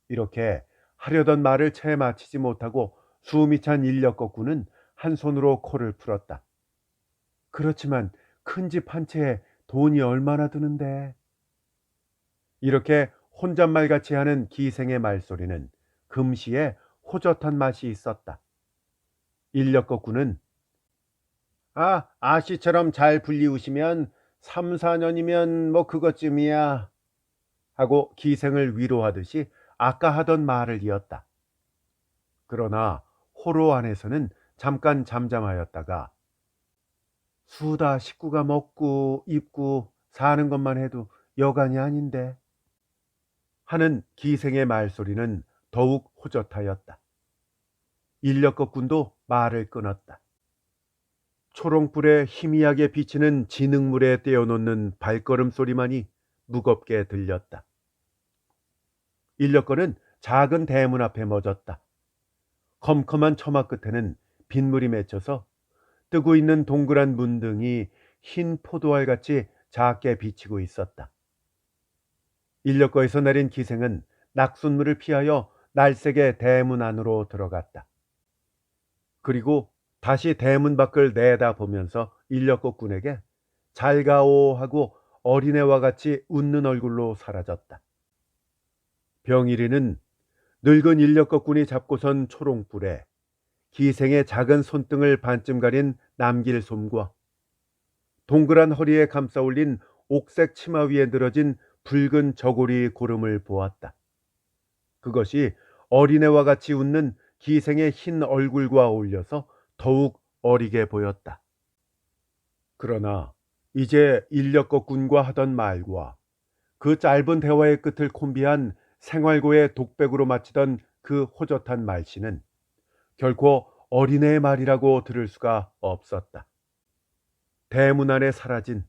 이렇게 하려던 말을 채 마치지 못하고 숨이 찬 인력거꾼은 한 손으로 코를 풀었다. 그렇지만 큰 집 한 채에 돈이 얼마나 드는데. 이렇게 혼잣말같이 하는 기생의 말소리는 금시에 호젓한 맛이 있었다. 인력거꾼은 아씨처럼 잘 불리우시면 3, 4년이면 뭐 그것쯤이야 하고 기생을 위로하듯이 아까 하던 말을 이었다. 그러나 호로 안에서는 잠깐 잠잠하였다가 수다 식구가 먹고 입고 사는 것만 해도 여간이 아닌데 하는 기생의 말소리는 더욱 호젓하였다. 인력거꾼도 말을 끊었다. 초롱불에 희미하게 비치는 진흙물에 떼어놓는 발걸음 소리만이 무겁게 들렸다. 인력거는 작은 대문 앞에 멎었다. 컴컴한 처마 끝에는 빗물이 맺혀서 뜨고 있는 동그란 문등이 흰 포도알같이 작게 비치고 있었다. 인력거에서 내린 기생은 낙숫물을 피하여 날쌔게 대문 안으로 들어갔다. 그리고 다시 대문 밖을 내다보면서 인력거 군에게 잘가오 하고 어린애와 같이 웃는 얼굴로 사라졌다. 병일이는 늙은 인력거 군이 잡고선 초롱불에 기생의 작은 손등을 반쯤 가린 남길 솜과 동그란 허리에 감싸 올린 옥색 치마 위에 늘어진 붉은 저고리 고름을 보았다. 그것이 어린애와 같이 웃는 기생의 흰 얼굴과 어울려서 더욱 어리게 보였다. 그러나 이제 인력거 군과 하던 말과 그 짧은 대화의 끝을 콤비한 생활고의 독백으로 마치던 그 호젓한 말씨는 결코 어린애의 말이라고 들을 수가 없었다. 대문 안에 사라진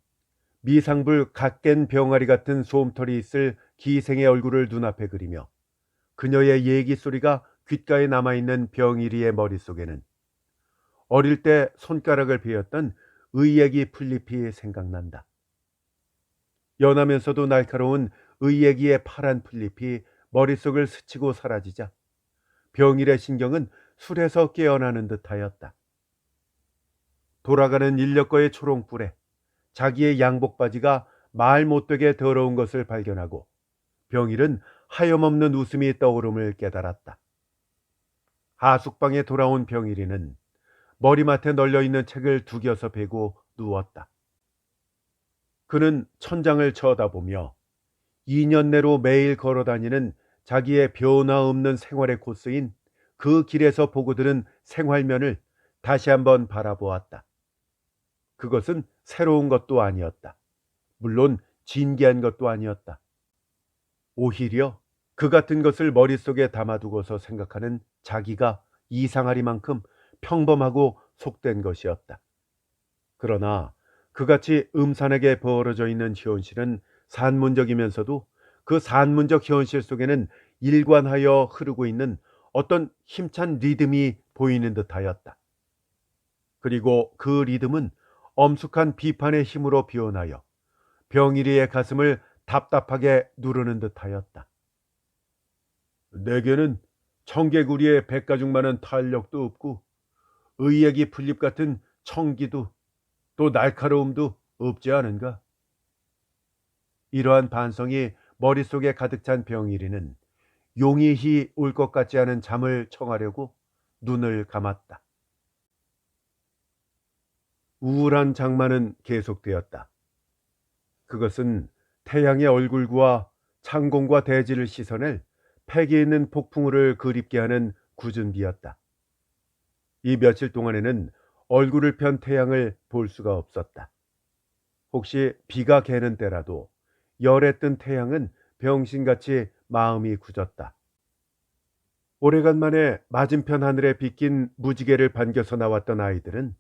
미상불 갓깬 병아리 같은 솜털이 있을 기생의 얼굴을 눈앞에 그리며 그녀의 얘기 소리가 귓가에 남아있는 병일이의 머릿속에는 어릴 때 손가락을 베었던 의애기 풀잎이 생각난다. 연하면서도 날카로운 의애기의 파란 풀잎이 머릿속을 스치고 사라지자 병일의 신경은 술에서 깨어나는 듯하였다. 돌아가는 인력거의 초롱불에 자기의 양복 바지가 말 못되게 더러운 것을 발견하고 병일은 하염없는 웃음이 떠오름을 깨달았다. 하숙방에 돌아온 병일이는 머리맡에 널려있는 책을 두겨서 베고 누웠다. 그는 천장을 쳐다보며 2년 내로 매일 걸어다니는 자기의 변화 없는 생활의 코스인 그 길에서 보고 들은 생활면을 다시 한번 바라보았다. 그것은 새로운 것도 아니었다. 물론 진기한 것도 아니었다. 오히려 그 같은 것을 머릿속에 담아두고서 생각하는 자기가 이상하리만큼 평범하고 속된 것이었다. 그러나 그같이 음산하게 벌어져 있는 현실은 산문적이면서도 그 산문적 현실 속에는 일관하여 흐르고 있는 어떤 힘찬 리듬이 보이는 듯하였다. 그리고 그 리듬은 엄숙한 비판의 힘으로 변하여 병일이의 가슴을 답답하게 누르는 듯하였다. 내게는 청개구리의 백가죽만한 탄력도 없고 의애기 풀잎 같은 청기도 또 날카로움도 없지 않은가? 이러한 반성이 머릿속에 가득 찬 병일이는 용이히 올 것 같지 않은 잠을 청하려고 눈을 감았다. 우울한 장마는 계속되었다. 그것은 태양의 얼굴과 창공과 대지를 씻어낼 패기 있는 폭풍우를 그립게 하는 굳은 비였다. 이 며칠 동안에는 얼굴을 편 태양을 볼 수가 없었다. 혹시 비가 개는 때라도 열에 뜬 태양은 병신같이 마음이 굳었다. 오래간만에 맞은편 하늘에 빗긴 무지개를 반겨서 나왔던 아이들은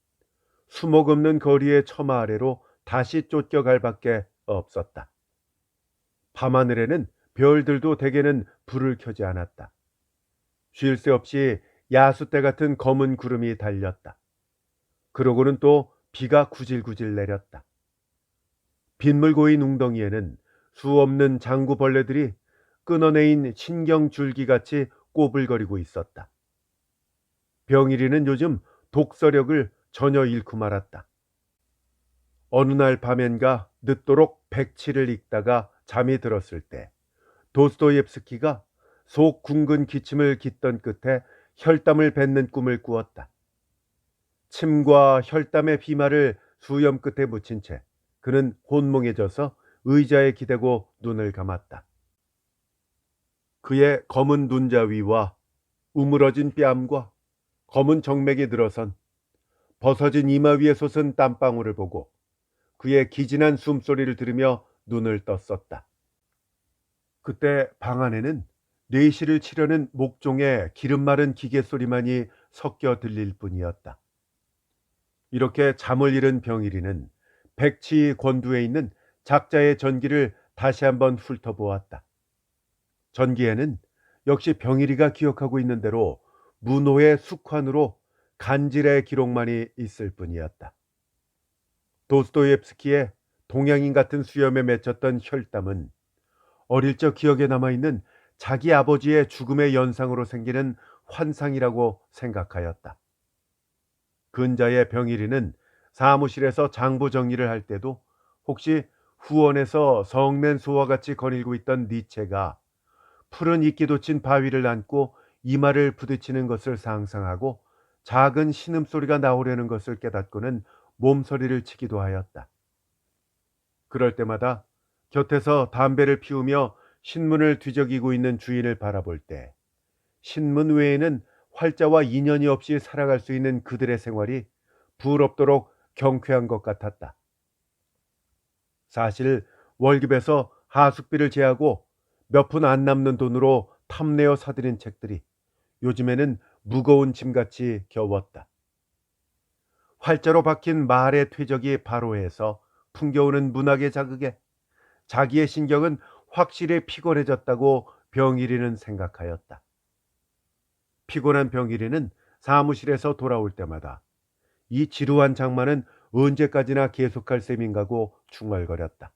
수목 없는 거리의 처마 아래로 다시 쫓겨갈 밖에 없었다. 밤하늘에는 별들도 대개는 불을 켜지 않았다. 쉴 새 없이 야수대 같은 검은 구름이 달렸다. 그러고는 또 비가 구질구질 내렸다. 빗물 고인 웅덩이에는 수없는 장구벌레들이 끊어내인 신경줄기같이 꼬불거리고 있었다. 병일이는 요즘 독서력을 전혀 잃고 말았다. 어느 날 밤엔가 늦도록 백치를 읽다가 잠이 들었을 때 도스토옙스키가 속 굵은 기침을 깃던 끝에 혈담을 뱉는 꿈을 꾸었다. 침과 혈담의 비말을 수염 끝에 묻힌 채 그는 혼몽해져서 의자에 기대고 눈을 감았다. 그의 검은 눈자 위와 우물어진 뺨과 검은 정맥이 늘어선 벗어진 이마 위에 솟은 땀방울을 보고 그의 기진한 숨소리를 들으며 눈을 떴었다. 그때 방 안에는 뇌실을 치려는 목종의 기름 마른 기계 소리만이 섞여 들릴 뿐이었다. 이렇게 잠을 잃은 병일이는 백치 권두에 있는 작자의 전기를 다시 한번 훑어보았다. 전기에는 역시 병일이가 기억하고 있는 대로 문호의 숙환으로 간질의 기록만이 있을 뿐이었다. 도스토옙스키의 동양인 같은 수염에 맺혔던 혈담은 어릴 적 기억에 남아있는 자기 아버지의 죽음의 연상으로 생기는 환상이라고 생각하였다. 근자의 병일이는 사무실에서 장부 정리를 할 때도 혹시 후원에서 성낸 소와 같이 거닐고 있던 니체가 푸른 이끼 돋친 바위를 안고 이마를 부딪히는 것을 상상하고 작은 신음소리가 나오려는 것을 깨닫고는 몸서리를 치기도 하였다. 그럴 때마다 곁에서 담배를 피우며 신문을 뒤적이고 있는 주인을 바라볼 때 신문 외에는 활자와 인연이 없이 살아갈 수 있는 그들의 생활이 부럽도록 경쾌한 것 같았다. 사실 월급에서 하숙비를 제하고 몇 푼 안 남는 돈으로 탐내어 사들인 책들이 요즘에는 무거운 짐같이 겨웠다. 활자로 박힌 말의 퇴적이 바로해서 풍겨오는 문학의 자극에 자기의 신경은 확실히 피곤해졌다고 병일이는 생각하였다. 피곤한 병일이는 사무실에서 돌아올 때마다 이 지루한 장마는 언제까지나 계속할 셈인가고 중얼거렸다.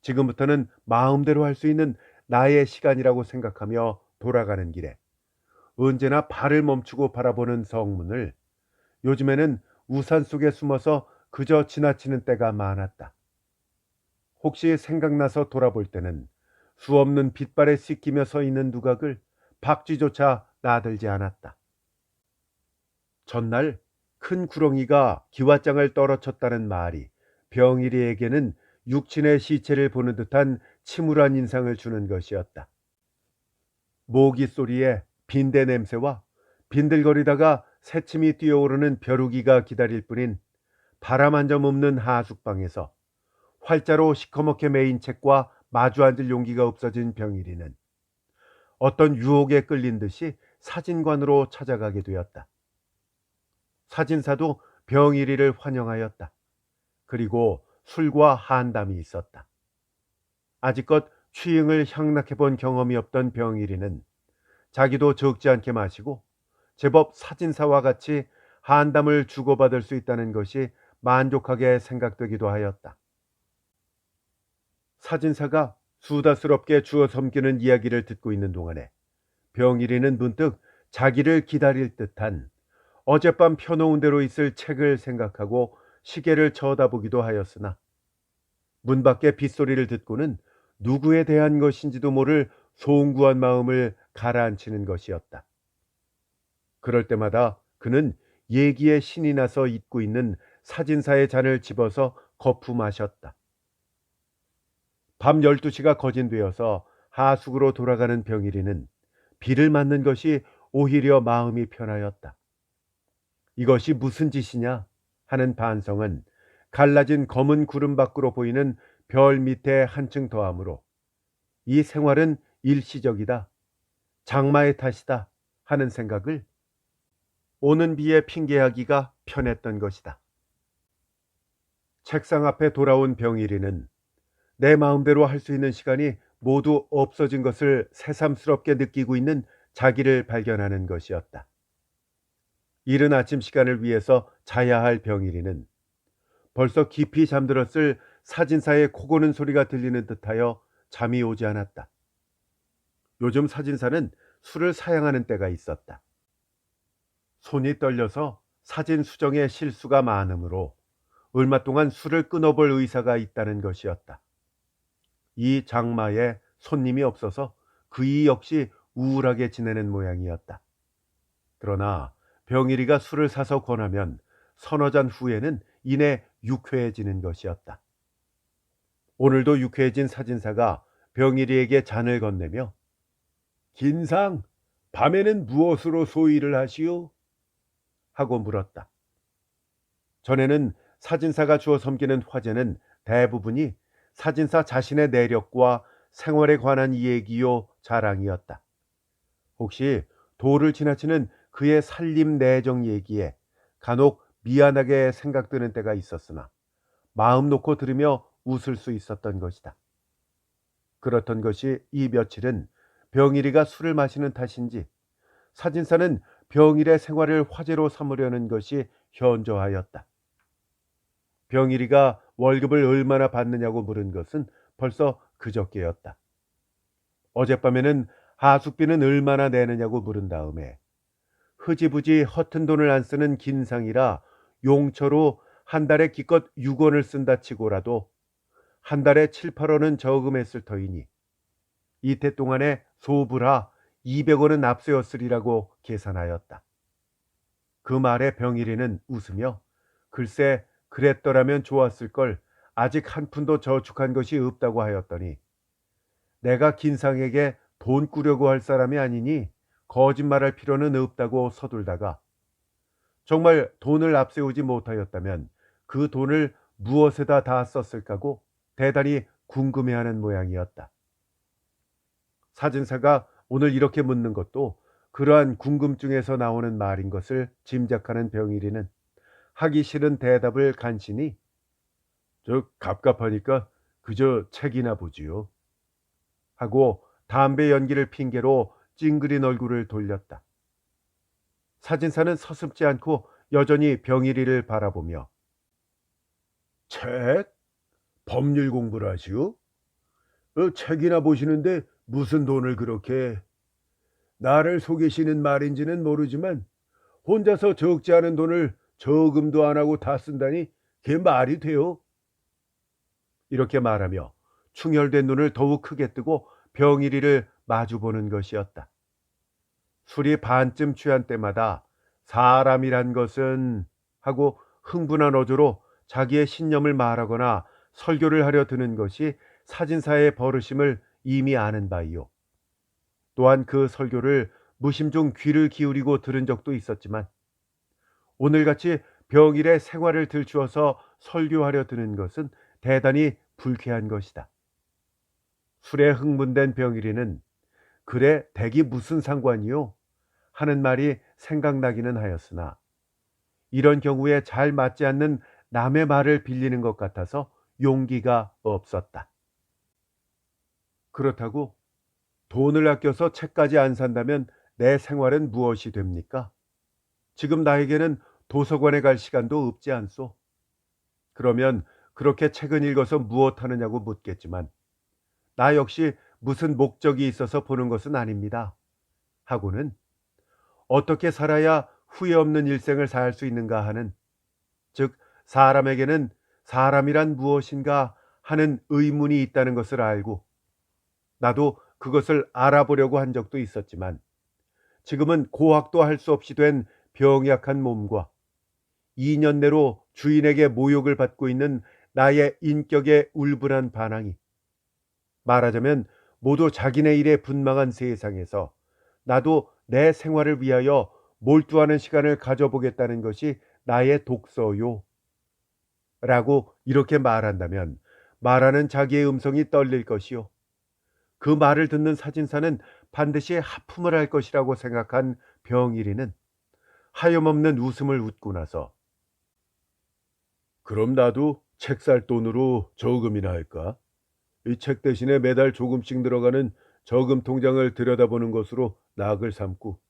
지금부터는 마음대로 할 수 있는 나의 시간이라고 생각하며 돌아가는 길에 언제나 발을 멈추고 바라보는 성문을 요즘에는 우산 속에 숨어서 그저 지나치는 때가 많았다. 혹시 생각나서 돌아볼 때는 수없는 빛발에 씻기며 서 있는 누각을 박쥐조차 나들지 않았다. 전날 큰 구렁이가 기왓장을 떨어쳤다는 말이 병일이에게는 육친의 시체를 보는 듯한 침울한 인상을 주는 것이었다. 모기 소리에 빈대 냄새와 빈들거리다가 새침이 뛰어오르는 벼루기가 기다릴 뿐인 바람 한 점 없는 하숙방에서 활자로 시커멓게 메인 책과 마주 앉을 용기가 없어진 병일이는 어떤 유혹에 끌린 듯이 사진관으로 찾아가게 되었다. 사진사도 병일이를 환영하였다. 그리고 술과 한담이 있었다. 아직껏 취잉을 향락해 본 경험이 없던 병일이는 자기도 적지 않게 마시고 제법 사진사와 같이 한담을 주고받을 수 있다는 것이 만족하게 생각되기도 하였다. 사진사가 수다스럽게 주워 섬기는 이야기를 듣고 있는 동안에 병일이는 문득 자기를 기다릴 듯한 어젯밤 펴놓은 대로 있을 책을 생각하고 시계를 쳐다보기도 하였으나 문 밖의 빗소리를 듣고는 누구에 대한 것인지도 모를 송구한 마음을 가라앉히는 것이었다. 그럴 때마다 그는 얘기에 신이 나서 잊고 있는 사진사의 잔을 집어서 거푸 마셨다. 밤 12시가 거진되어서 하숙으로 돌아가는 병일이는 비를 맞는 것이 오히려 마음이 편하였다. 이것이 무슨 짓이냐 하는 반성은 갈라진 검은 구름 밖으로 보이는 별 밑에 한층 더하므로 이 생활은 일시적이다, 장마의 탓이다 하는 생각을 오는 비에 핑계하기가 편했던 것이다. 책상 앞에 돌아온 병일이는 내 마음대로 할 수 있는 시간이 모두 없어진 것을 새삼스럽게 느끼고 있는 자기를 발견하는 것이었다. 이른 아침 시간을 위해서 자야 할 병일이는 벌써 깊이 잠들었을 사진사의 코 고는 소리가 들리는 듯하여 잠이 오지 않았다. 요즘 사진사는 술을 사양하는 때가 있었다. 손이 떨려서 사진 수정에 실수가 많으므로 얼마 동안 술을 끊어볼 의사가 있다는 것이었다. 이 장마에 손님이 없어서 그이 역시 우울하게 지내는 모양이었다. 그러나 병일이가 술을 사서 권하면 서너 잔 후에는 이내 유쾌해지는 것이었다. 오늘도 유쾌해진 사진사가 병일이에게 잔을 건네며 긴상, 밤에는 무엇으로 소일을 하시오? 하고 물었다. 전에는 사진사가 주워 섬기는 화제는 대부분이 사진사 자신의 내력과 생활에 관한 얘기요 자랑이었다. 혹시 도를 지나치는 그의 살림 내정 얘기에 간혹 미안하게 생각드는 때가 있었으나 마음 놓고 들으며 웃을 수 있었던 것이다. 그렇던 것이 이 며칠은 병일이가 술을 마시는 탓인지 사진사는 병일의 생활을 화제로 삼으려는 것이 현저하였다. 병일이가 월급을 얼마나 받느냐고 물은 것은 벌써 그저께였다. 어젯밤에는 하숙비는 얼마나 내느냐고 물은 다음에 흐지부지 허튼 돈을 안 쓰는 긴상이라 용처로 한 달에 기껏 6원을 쓴다 치고라도 한 달에 7, 8원은 저금했을 터이니 이태 동안에 소불하 200원은 납세였으리라고 계산하였다. 그 말에 병일이는 웃으며 글쎄 그랬더라면 좋았을 걸 아직 한 푼도 저축한 것이 없다고 하였더니 내가 긴상에게 돈 꾸려고 할 사람이 아니니 거짓말할 필요는 없다고 서둘다가 정말 돈을 앞세우지 못하였다면 그 돈을 무엇에다 다 썼을까고 대단히 궁금해하는 모양이었다. 사진사가 오늘 이렇게 묻는 것도 그러한 궁금증에서 나오는 말인 것을 짐작하는 병일이는 하기 싫은 대답을 간신히 저 갑갑하니까 그저 책이나 보지요 하고 담배 연기를 핑계로 찡그린 얼굴을 돌렸다. 사진사는 서슴지 않고 여전히 병일이를 바라보며 책? 법률 공부를 하시오? 책이나 보시는데 무슨 돈을 그렇게 나를 속이시는 말인지는 모르지만 혼자서 적지 않은 돈을 저금도 안 하고 다 쓴다니 그게 말이 돼요? 이렇게 말하며 충혈된 눈을 더욱 크게 뜨고 병일이를 마주보는 것이었다. 술이 반쯤 취한 때마다 사람이란 것은 하고 흥분한 어조로 자기의 신념을 말하거나 설교를 하려 드는 것이 사진사의 버르심을 이미 아는 바이요. 또한 그 설교를 무심중 귀를 기울이고 들은 적도 있었지만 오늘같이 병일의 생활을 들추어서 설교하려 드는 것은 대단히 불쾌한 것이다. 술에 흥분된 병일이는 그래 댁이 무슨 상관이요? 하는 말이 생각나기는 하였으나 이런 경우에 잘 맞지 않는 남의 말을 빌리는 것 같아서 용기가 없었다. 그렇다고 돈을 아껴서 책까지 안 산다면 내 생활은 무엇이 됩니까? 지금 나에게는 도서관에 갈 시간도 없지 않소. 그러면 그렇게 책은 읽어서 무엇 하느냐고 묻겠지만 나 역시 무슨 목적이 있어서 보는 것은 아닙니다. 하고는 어떻게 살아야 후회 없는 일생을 살 수 있는가 하는, 즉 사람에게는 사람이란 무엇인가 하는 의문이 있다는 것을 알고 나도 그것을 알아보려고 한 적도 있었지만 지금은 고학도 할 수 없이 된 병약한 몸과 2년 내로 주인에게 모욕을 받고 있는 나의 인격의 울분한 반항이 말하자면 모두 자기네 일에 분망한 세상에서 나도 내 생활을 위하여 몰두하는 시간을 가져보겠다는 것이 나의 독서요 라고 이렇게 말한다면 말하는 자기의 음성이 떨릴 것이요. 그 말을 듣는 사진사는 반드시 하품을 할 것이라고 생각한 병일이는 하염없는 웃음을 웃고 나서 그럼 나도 책 살 돈으로 저금이나 할까? 이 책 대신에 매달 조금씩 들어가는 저금 통장을 들여다보는 것으로 낙을 삼고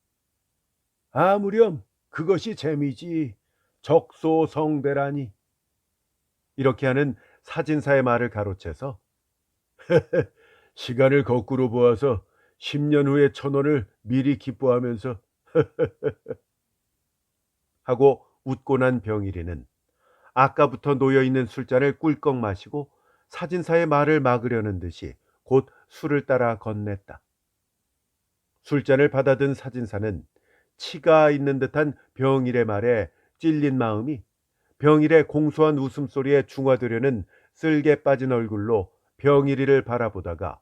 아무렴 그것이 재미지 적소성대라니 이렇게 하는 사진사의 말을 가로채서 시간을 거꾸로 보아서 10년 후에 1,000원을 미리 기뻐하면서 하고 웃고 난 병일이는 아까부터 놓여있는 술잔을 꿀꺽 마시고 사진사의 말을 막으려는 듯이 곧 술을 따라 건넸다. 술잔을 받아든 사진사는 치가 있는 듯한 병일의 말에 찔린 마음이 병일의 공소한 웃음소리에 중화되려는 쓸개 빠진 얼굴로 병일이를 바라보다가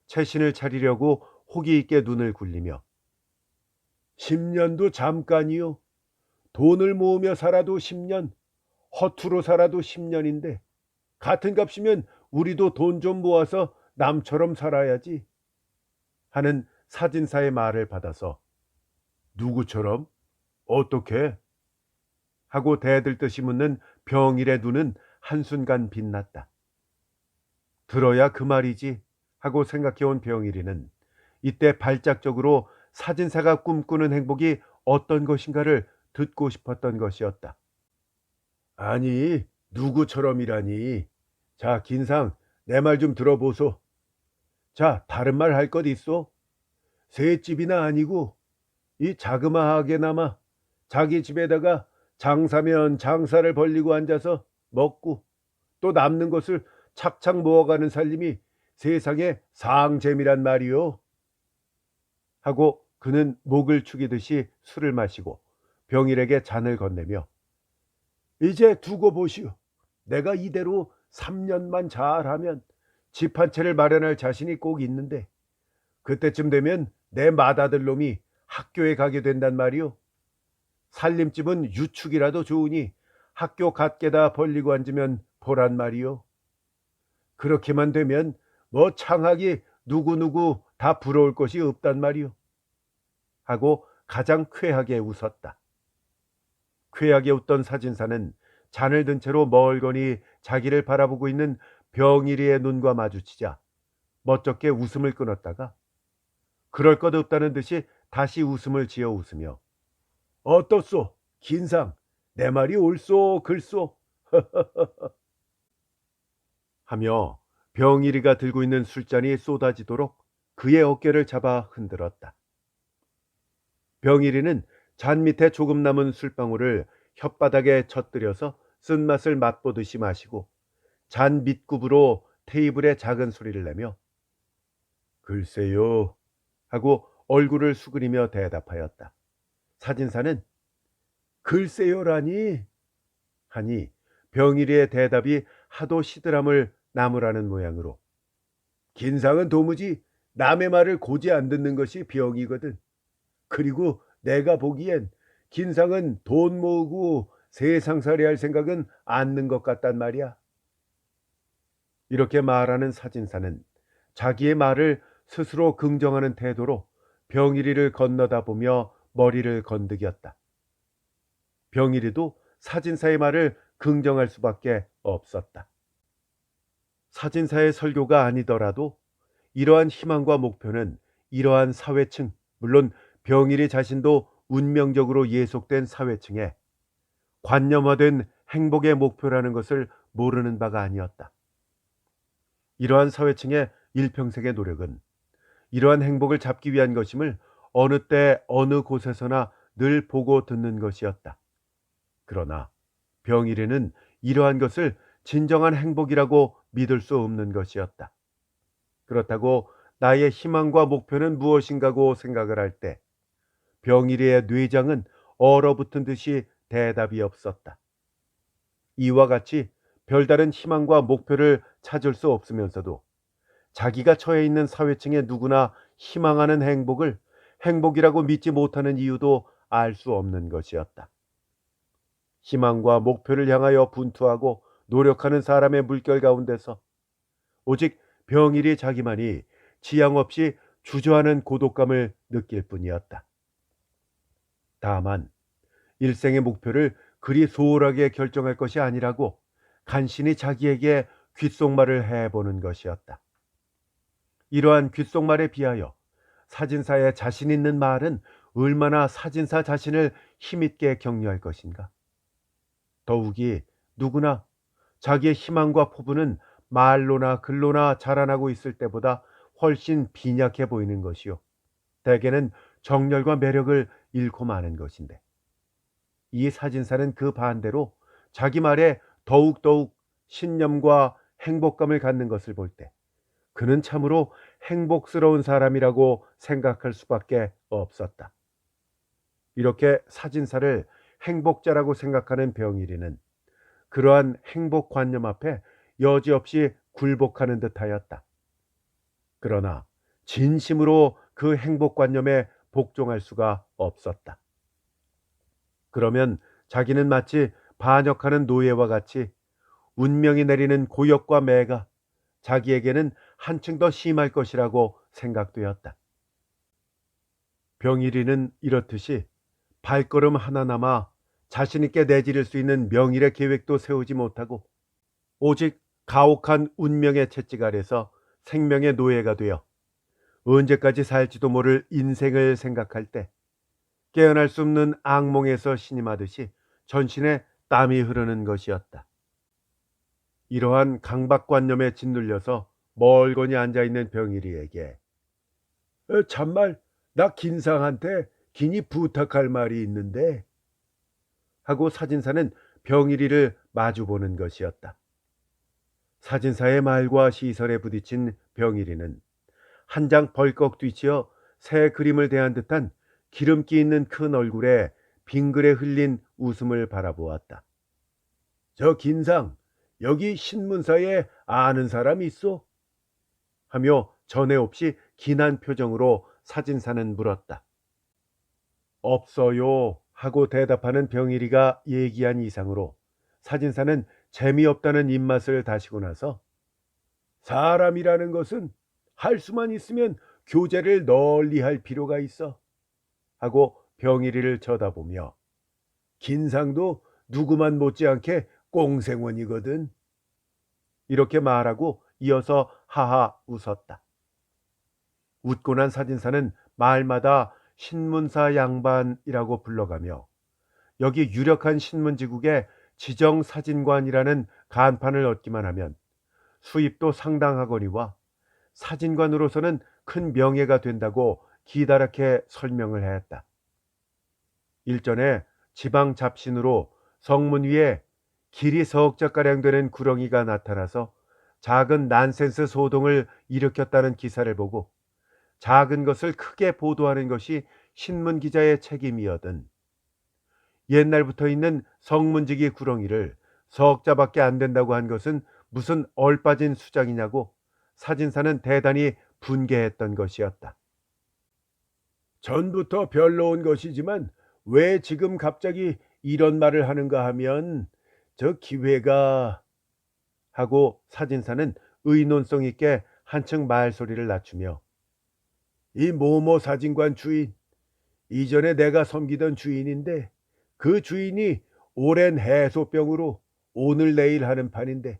채신을 차리려고 호기 있게 눈을 굴리며 10년도 잠깐이요. 돈을 모으며 살아도 10년, 허투루 살아도 10년인데 같은 값이면 우리도 돈 좀 모아서 남처럼 살아야지 하는 사진사의 말을 받아서 누구처럼? 어떻게? 하고 대들듯이 묻는 병일의 눈은 한순간 빛났다. 들어야 그 말이지 하고 생각해온 병일이는 이때 발작적으로 사진사가 꿈꾸는 행복이 어떤 것인가를 듣고 싶었던 것이었다. 아니, 누구처럼이라니. 자, 긴상, 내 말 좀 들어보소. 자, 다른 말 할 것 있어? 셋집이나 아니고 이 자그마하게나마 자기 집에다가 장사면 장사를 벌리고 앉아서 먹고 또 남는 것을 착착 모아가는 살림이 세상의 상재미란 말이요. 하고 그는 목을 축이듯이 술을 마시고 병일에게 잔을 건네며 이제 두고 보시오. 내가 이대로 3년만 잘하면 집 한 채를 마련할 자신이 꼭 있는데 그때쯤 되면 내 맏아들 놈이 학교에 가게 된단 말이오. 살림집은 유축이라도 좋으니 학교 갓게다 벌리고 앉으면 보란 말이오. 그렇게만 되면 뭐 창학이 누구누구 다 부러울 것이 없단 말이오. 하고 가장 쾌하게 웃었다. 쾌하게 웃던 사진사는 잔을 든 채로 멀거니 자기를 바라보고 있는 병일이의 눈과 마주치자 멋쩍게 웃음을 끊었다가 그럴 것 없다는 듯이 다시 웃음을 지어 웃으며 어떻소? 긴상, 내 말이 옳소 글소? 하며 병일이가 들고 있는 술잔이 쏟아지도록 그의 어깨를 잡아 흔들었다. 병일이는 잔 밑에 조금 남은 술방울을 혓바닥에 젖들여서 쓴맛을 맛보듯이 마시고 잔 밑굽으로 테이블에 작은 소리를 내며 글쎄요 하고 얼굴을 수그리며 대답하였다. 사진사는 글쎄요라니 하니 병일이의 대답이 하도 시들함을 나무라는 모양으로 긴상은 도무지 남의 말을 고지 안 듣는 것이 병이거든. 그리고 내가 보기엔 긴상은 돈 모으고 세상살이 할 생각은 않는 것 같단 말이야. 이렇게 말하는 사진사는 자기의 말을 스스로 긍정하는 태도로 병일이를 건너다 보며 머리를 건드겼다. 병일이도 사진사의 말을 긍정할 수밖에 없었다. 사진사의 설교가 아니더라도 이러한 희망과 목표는 이러한 사회층, 물론 병일이 자신도 운명적으로 예속된 사회층에 관념화된 행복의 목표라는 것을 모르는 바가 아니었다. 이러한 사회층의 일평생의 노력은 이러한 행복을 잡기 위한 것임을 어느 때 어느 곳에서나 늘 보고 듣는 것이었다. 그러나 병일이는 이러한 것을 진정한 행복이라고 믿을 수 없는 것이었다. 그렇다고 나의 희망과 목표는 무엇인가고 생각을 할 때 병일이의 뇌장은 얼어붙은 듯이 대답이 없었다. 이와 같이 별다른 희망과 목표를 찾을 수 없으면서도 자기가 처해 있는 사회층의 누구나 희망하는 행복을 행복이라고 믿지 못하는 이유도 알 수 없는 것이었다. 희망과 목표를 향하여 분투하고 노력하는 사람의 물결 가운데서 오직 병일이 자기만이 지양 없이 주저하는 고독감을 느낄 뿐이었다. 다만 일생의 목표를 그리 소홀하게 결정할 것이 아니라고 간신히 자기에게 귓속말을 해보는 것이었다. 이러한 귓속말에 비하여 사진사의 자신 있는 말은 얼마나 사진사 자신을 힘있게 격려할 것인가. 더욱이 누구나 자기의 희망과 포부는 말로나 글로나 자라나고 있을 때보다 훨씬 빈약해 보이는 것이요. 대개는 정열과 매력을 잃고 마는 것인데 이 사진사는 그 반대로 자기 말에 더욱더욱 신념과 행복감을 갖는 것을 볼 때 그는 참으로 행복스러운 사람이라고 생각할 수밖에 없었다. 이렇게 사진사를 행복자라고 생각하는 병일이는 그러한 행복관념 앞에 여지없이 굴복하는 듯하였다. 그러나 진심으로 그 행복관념에 복종할 수가 없었다. 그러면 자기는 마치 반역하는 노예와 같이 운명이 내리는 고역과 매가 자기에게는 한층 더 심할 것이라고 생각되었다. 병일이는 이렇듯이 발걸음 하나 남아 자신 있게 내지를 수 있는 명일의 계획도 세우지 못하고 오직 가혹한 운명의 채찍 아래서 생명의 노예가 되어 언제까지 살지도 모를 인생을 생각할 때 깨어날 수 없는 악몽에서 신임하듯이 전신에 땀이 흐르는 것이었다. 이러한 강박관념에 짓눌려서 멀거니 앉아있는 병일이에게 참말 나 긴상한테 긴히 부탁할 말이 있는데 하고 사진사는 병일이를 마주보는 것이었다. 사진사의 말과 시선에 부딪힌 병일이는 한 장 벌컥 뒤치어 새 그림을 대한 듯한 기름기 있는 큰 얼굴에 빙글에 흘린 웃음을 바라보았다. 저 긴상, 여기 신문사에 아는 사람 있어? 하며 전에 없이 긴한 표정으로 사진사는 물었다. 없어요 하고 대답하는 병일이가 얘기한 이상으로 사진사는 재미없다는 입맛을 다시고 나서 사람이라는 것은 할 수만 있으면 교제를 널리 할 필요가 있어 하고 병일이를 쳐다보며 긴상도 누구만 못지않게 꽁생원이거든 이렇게 말하고 이어서 하하 웃었다. 웃고 난 사진사는 말마다 신문사 양반이라고 불러가며 여기 유력한 신문지국에 지정사진관이라는 간판을 얻기만 하면 수입도 상당하거니와 사진관으로서는 큰 명예가 된다고 기다랗게 설명을 했다. 일전에 지방 잡신으로 성문 위에 길이 석자가량 되는 구렁이가 나타나서 작은 난센스 소동을 일으켰다는 기사를 보고 작은 것을 크게 보도하는 것이 신문 기자의 책임이거든. 옛날부터 있는 성문지기 구렁이를 석자밖에 안 된다고 한 것은 무슨 얼빠진 수작이냐고 사진사는 대단히 분개했던 것이었다. 전부터 별로온 것이지만 왜 지금 갑자기 이런 말을 하는가 하면 저 기회가 하고 사진사는 의논성 있게 한층 말소리를 낮추며 이 모모 사진관 주인, 이전에 내가 섬기던 주인인데 그 주인이 오랜 해소병으로 오늘 내일 하는 판인데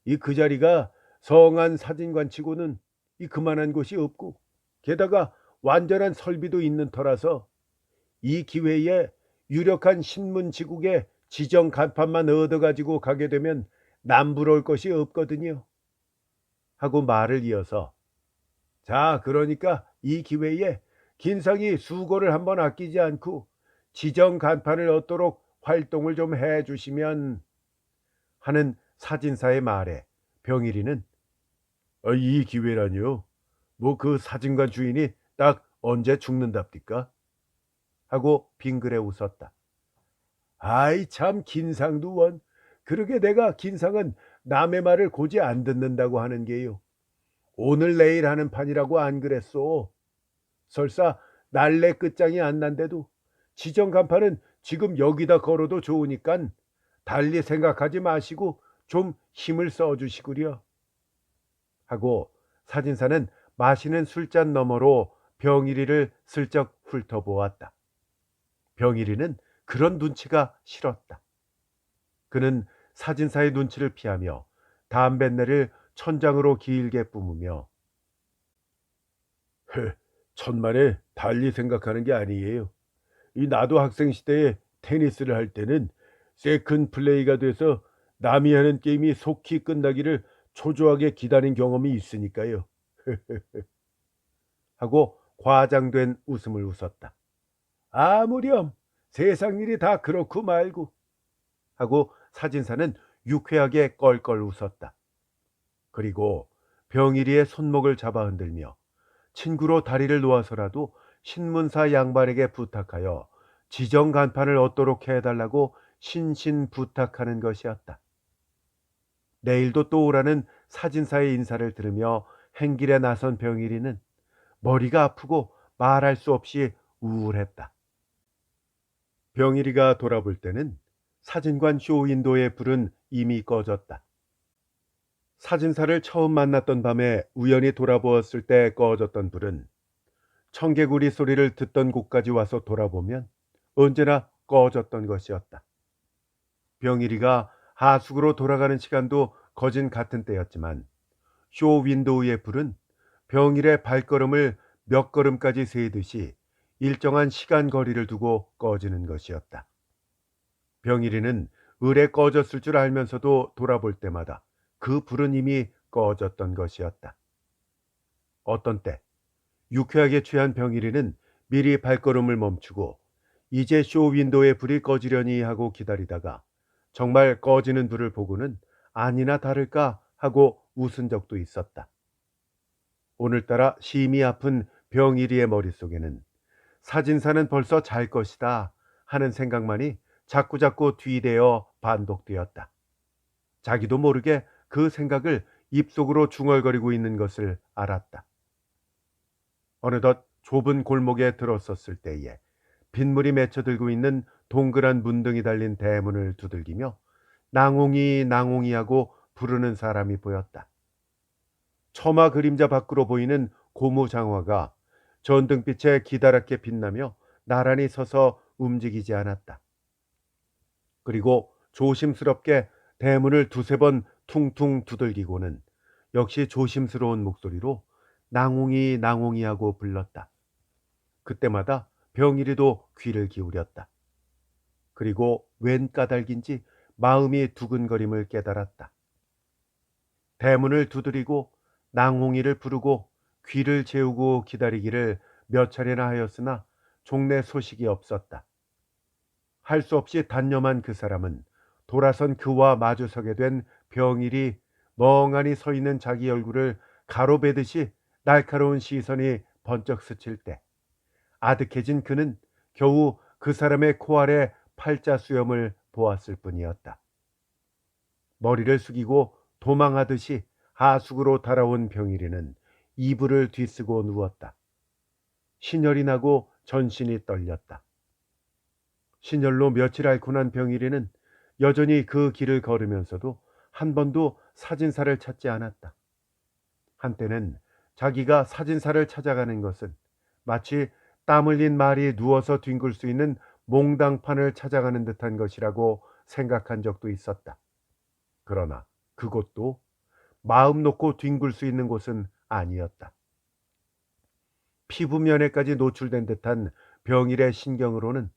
이 그 자리가 성한 사진관치고는 이 그만한 곳이 없고 게다가 완전한 설비도 있는 터라서 이 기회에 유력한 신문지국의 지정 간판만 얻어가지고 가게 되면 남부러울 것이 없거든요 하고 말을 이어서 자 그러니까 이 기회에 긴상이 수고를 한번 아끼지 않고 지정 간판을 얻도록 활동을 좀 해주시면 하는 사진사의 말에 병일이는 이 기회라뇨? 뭐 그 사진관 주인이 딱 언제 죽는답니까? 하고 빙그레 웃었다. 아이 참 긴상도 원. 그러게 내가 긴상은 남의 말을 고지 안 듣는다고 하는 게요. 오늘 내일 하는 판이라고 안 그랬소. 설사 날래 끝장이 안 난데도 지정 간판은 지금 여기다 걸어도 좋으니깐 달리 생각하지 마시고 좀 힘을 써주시구려 하고 사진사는 마시는 술잔 너머로 병일이를 슬쩍 훑어보았다. 병일이는 그런 눈치가 싫었다. 그는 사진사의 눈치를 피하며 담뱃내를 천장으로 길게 뿜으며 천만에 달리 생각하는 게 아니에요. 이 나도 학생 시대에 테니스를 할 때는 세컨 플레이가 돼서 남이 하는 게임이 속히 끝나기를 초조하게 기다린 경험이 있으니까요. 하고 과장된 웃음을 웃었다. 아무렴 세상 일이 다 그렇고 말고 하고 사진사는 유쾌하게 껄껄 웃었다. 그리고 병일이의 손목을 잡아 흔들며 친구로 다리를 놓아서라도 신문사 양반에게 부탁하여 지정 간판을 얻도록 해달라고 신신 부탁하는 것이었다. 내일도 또 오라는 사진사의 인사를 들으며 행길에 나선 병일이는 머리가 아프고 말할 수 없이 우울했다. 병일이가 돌아볼 때는 사진관 쇼윈도의 불은 이미 꺼졌다. 사진사를 처음 만났던 밤에 우연히 돌아보았을 때 꺼졌던 불은 청개구리 소리를 듣던 곳까지 와서 돌아보면 언제나 꺼졌던 것이었다. 병일이가 하숙으로 돌아가는 시간도 거진 같은 때였지만 쇼 윈도우의 불은 병일의 발걸음을 몇 걸음까지 세듯이 일정한 시간 거리를 두고 꺼지는 것이었다. 병일이는 을에 꺼졌을 줄 알면서도 돌아볼 때마다 그 불은 이미 꺼졌던 것이었다. 어떤 때 유쾌하게 취한 병일이는 미리 발걸음을 멈추고 이제 쇼 윈도우의 불이 꺼지려니 하고 기다리다가 정말 꺼지는 불을 보고는 아니나 다를까 하고 웃은 적도 있었다. 오늘따라 심이 아픈 병일이의 머릿속에는 사진사는 벌써 잘 것이다 하는 생각만이 자꾸자꾸 뒤대어 반복되었다. 자기도 모르게 그 생각을 입속으로 중얼거리고 있는 것을 알았다. 어느덧 좁은 골목에 들어섰을 때에 빗물이 맺혀들고 있는 동그란 문등이 달린 대문을 두들기며 낭옹이 낭옹이 하고 부르는 사람이 보였다. 처마 그림자 밖으로 보이는 고무장화가 전등빛에 기다랗게 빛나며 나란히 서서 움직이지 않았다. 그리고 조심스럽게 대문을 두세 번 퉁퉁 두들기고는 역시 조심스러운 목소리로 낭옹이 낭옹이 하고 불렀다. 그때마다 병일이도 귀를 기울였다. 그리고 웬 까닭인지 마음이 두근거림을 깨달았다. 대문을 두드리고 낭홍이를 부르고 귀를 재우고 기다리기를 몇 차례나 하였으나 종래 소식이 없었다. 할 수 없이 단념한 그 사람은 돌아선 그와 마주서게 된 병일이 멍하니 서 있는 자기 얼굴을 가로배듯이 날카로운 시선이 번쩍 스칠 때 아득해진 그는 겨우 그 사람의 코아래 팔자 수염을 보았을 뿐이었다. 머리를 숙이고 도망하듯이 하숙으로 달아온 병일이는 이불을 뒤쓰고 누웠다. 신혈이 나고 전신이 떨렸다. 신혈로 며칠 앓고 난 병일이는 여전히 그 길을 걸으면서도 한 번도 사진사를 찾지 않았다. 한때는 자기가 사진사를 찾아가는 것은 마치 땀 흘린 말이 누워서 뒹굴 수 있는 몽당판을 찾아가는 듯한 것이라고 생각한 적도 있었다. 그러나 그곳도 마음 놓고 뒹굴 수 있는 곳은 아니었다. 피부면에까지 노출된 듯한 병일의 신경으로는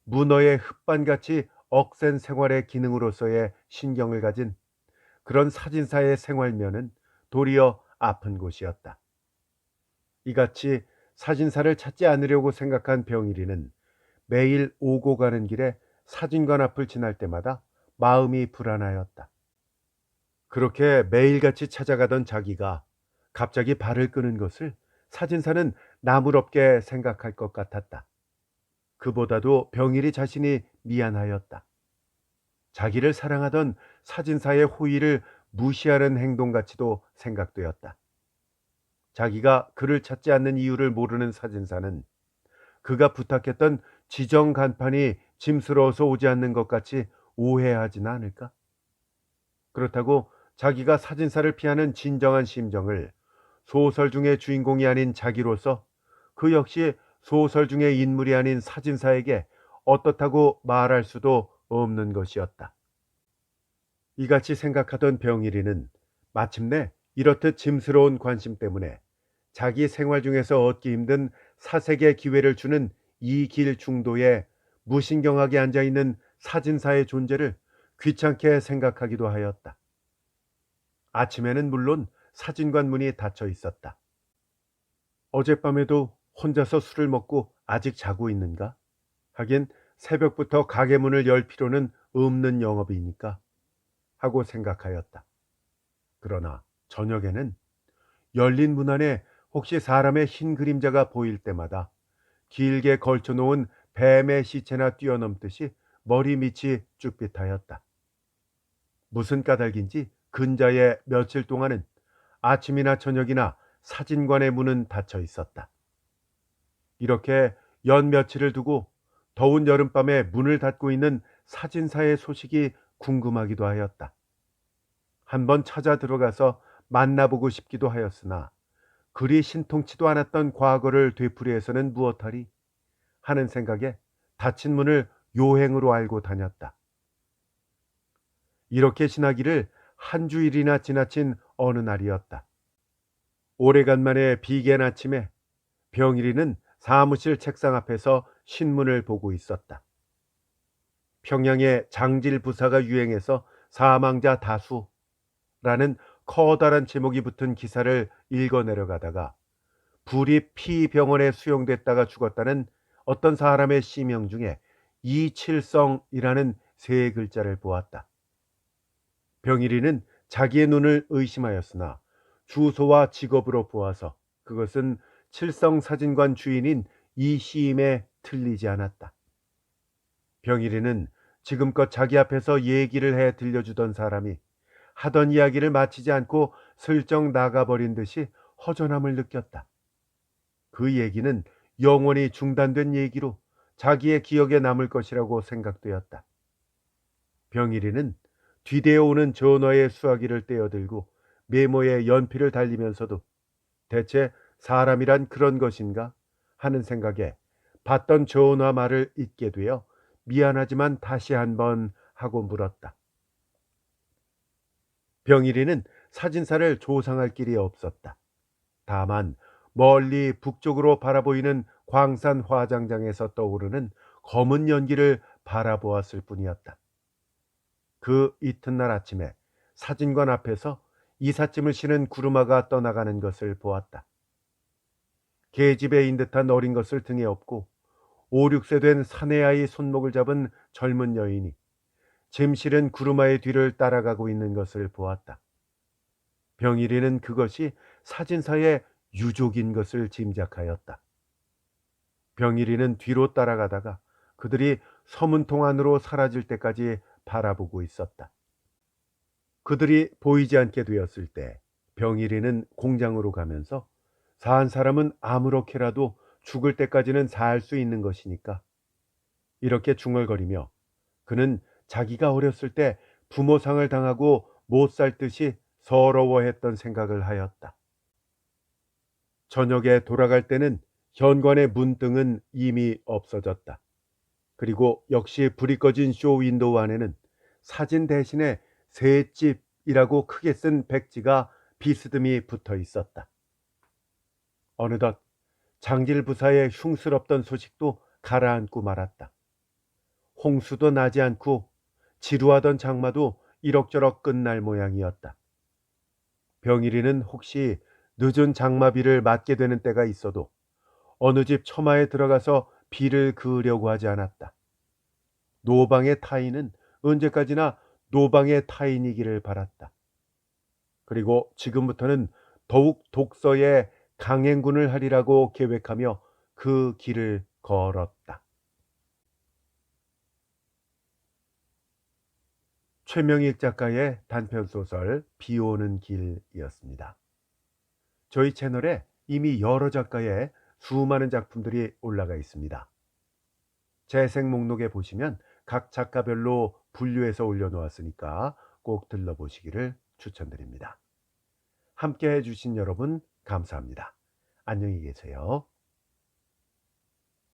문어의 흙반같이 억센 생활의 기능으로서의 신경을 가진 그런 사진사의 생활면은 도리어 아픈 곳이었다. 이같이 사진사를 찾지 않으려고 생각한 병일이는 매일 오고 가는 길에 사진관 앞을 지날 때마다 마음이 불안하였다. 그렇게 매일같이 찾아가던 자기가 갑자기 발을 끄는 것을 사진사는 나무럽게 생각할 것 같았다. 그보다도 병일이 자신이 미안하였다. 자기를 사랑하던 사진사의 호의를 무시하는 행동같이도 생각되었다. 자기가 그를 찾지 않는 이유를 모르는 사진사는 그가 부탁했던 지정 간판이 짐스러워서 오지 않는 것 같이 오해하지는 않을까? 그렇다고 자기가 사진사를 피하는 진정한 심정을 소설 중의 주인공이 아닌 자기로서 그 역시 소설 중의 인물이 아닌 사진사에게 어떻다고 말할 수도 없는 것이었다. 이같이 생각하던 병일이는 마침내 이렇듯 짐스러운 관심 때문에 자기 생활 중에서 얻기 힘든 사색의 기회를 주는 이 길 중도에 무신경하게 앉아있는 사진사의 존재를 귀찮게 생각하기도 하였다. 아침에는 물론 사진관 문이 닫혀 있었다. 어젯밤에도 혼자서 술을 먹고 아직 자고 있는가? 하긴 새벽부터 가게 문을 열 필요는 없는 영업이니까 하고 생각하였다. 그러나 저녁에는 열린 문 안에 혹시 사람의 흰 그림자가 보일 때마다 길게 걸쳐놓은 뱀의 시체나 뛰어넘듯이 머리 밑이 쭈삣하였다. 무슨 까닭인지 근자에 며칠 동안은 아침이나 저녁이나 사진관의 문은 닫혀 있었다. 이렇게 연 며칠을 두고 더운 여름밤에 문을 닫고 있는 사진사의 소식이 궁금하기도 하였다. 한번 찾아 들어가서 만나보고 싶기도 하였으나 그리 신통치도 않았던 과거를 되풀이해서는 무엇하리 하는 생각에 닫힌 문을 요행으로 알고 다녔다. 이렇게 지나기를 한 주일이나 지나친 어느 날이었다. 오래간만에 비겐 아침에 병일이는 사무실 책상 앞에서 신문을 보고 있었다. 평양에 장질 부사가 유행해서 사망자 다수라는 커다란 제목이 붙은 기사를 읽어 내려가다가 불이 피병원에 수용됐다가 죽었다는 어떤 사람의 씨명 중에 이칠성이라는 세 글자를 보았다. 병일이는 자기의 눈을 의심하였으나 주소와 직업으로 보아서 그것은 칠성사진관 주인인 이 시임에 틀리지 않았다. 병일이는 지금껏 자기 앞에서 얘기를 해 들려주던 사람이 하던 이야기를 마치지 않고 슬쩍 나가버린 듯이 허전함을 느꼈다. 그 얘기는 영원히 중단된 얘기로 자기의 기억에 남을 것이라고 생각되었다. 병일이는 뒤대어 오는 전화의 수화기를 떼어들고 메모에 연필을 달리면서도 대체 사람이란 그런 것인가 하는 생각에 받던 전화 말을 잊게 되어 미안하지만 다시 한번 하고 물었다. 병일이는 사진사를 조상할 길이 없었다. 다만 멀리 북쪽으로 바라보이는 광산 화장장에서 떠오르는 검은 연기를 바라보았을 뿐이었다. 그 이튿날 아침에 사진관 앞에서 이삿짐을 실은 구루마가 떠나가는 것을 보았다. 계집애인 듯한 어린 것을 등에 업고 5, 6세 된 사내아이 손목을 잡은 젊은 여인이 짐 실은 구루마의 뒤를 따라가고 있는 것을 보았다. 병일이는 그것이 사진사의 유족인 것을 짐작하였다. 병일이는 뒤로 따라가다가 그들이 서문통 안으로 사라질 때까지 바라보고 있었다. 그들이 보이지 않게 되었을 때 병일이는 공장으로 가면서 산 사람은 아무렇게라도 죽을 때까지는 살 수 있는 것이니까 이렇게 중얼거리며 그는 자기가 어렸을 때 부모상을 당하고 못 살 듯이 서러워했던 생각을 하였다. 저녁에 돌아갈 때는 현관의 문등은 이미 없어졌다. 그리고 역시 불이 꺼진 쇼 윈도우 안에는 사진 대신에 새집이라고 크게 쓴 백지가 비스듬히 붙어 있었다. 어느덧 장질 부사의 흉스럽던 소식도 가라앉고 말았다. 홍수도 나지 않고 지루하던 장마도 이럭저럭 끝날 모양이었다. 병일이는 혹시 늦은 장마비를 맞게 되는 때가 있어도 어느 집 처마에 들어가서 비를 그으려고 하지 않았다. 노방의 타인은 언제까지나 노방의 타인이기를 바랐다. 그리고 지금부터는 더욱 독서에 강행군을 하리라고 계획하며 그 길을 걸었다. 최명익 작가의 단편소설 비오는 길이었습니다. 저희 채널에 이미 여러 작가의 수많은 작품들이 올라가 있습니다. 재생 목록에 보시면 각 작가별로 분류해서 올려놓았으니까 꼭 들러보시기를 추천드립니다. 함께 해주신 여러분 감사합니다. 안녕히 계세요.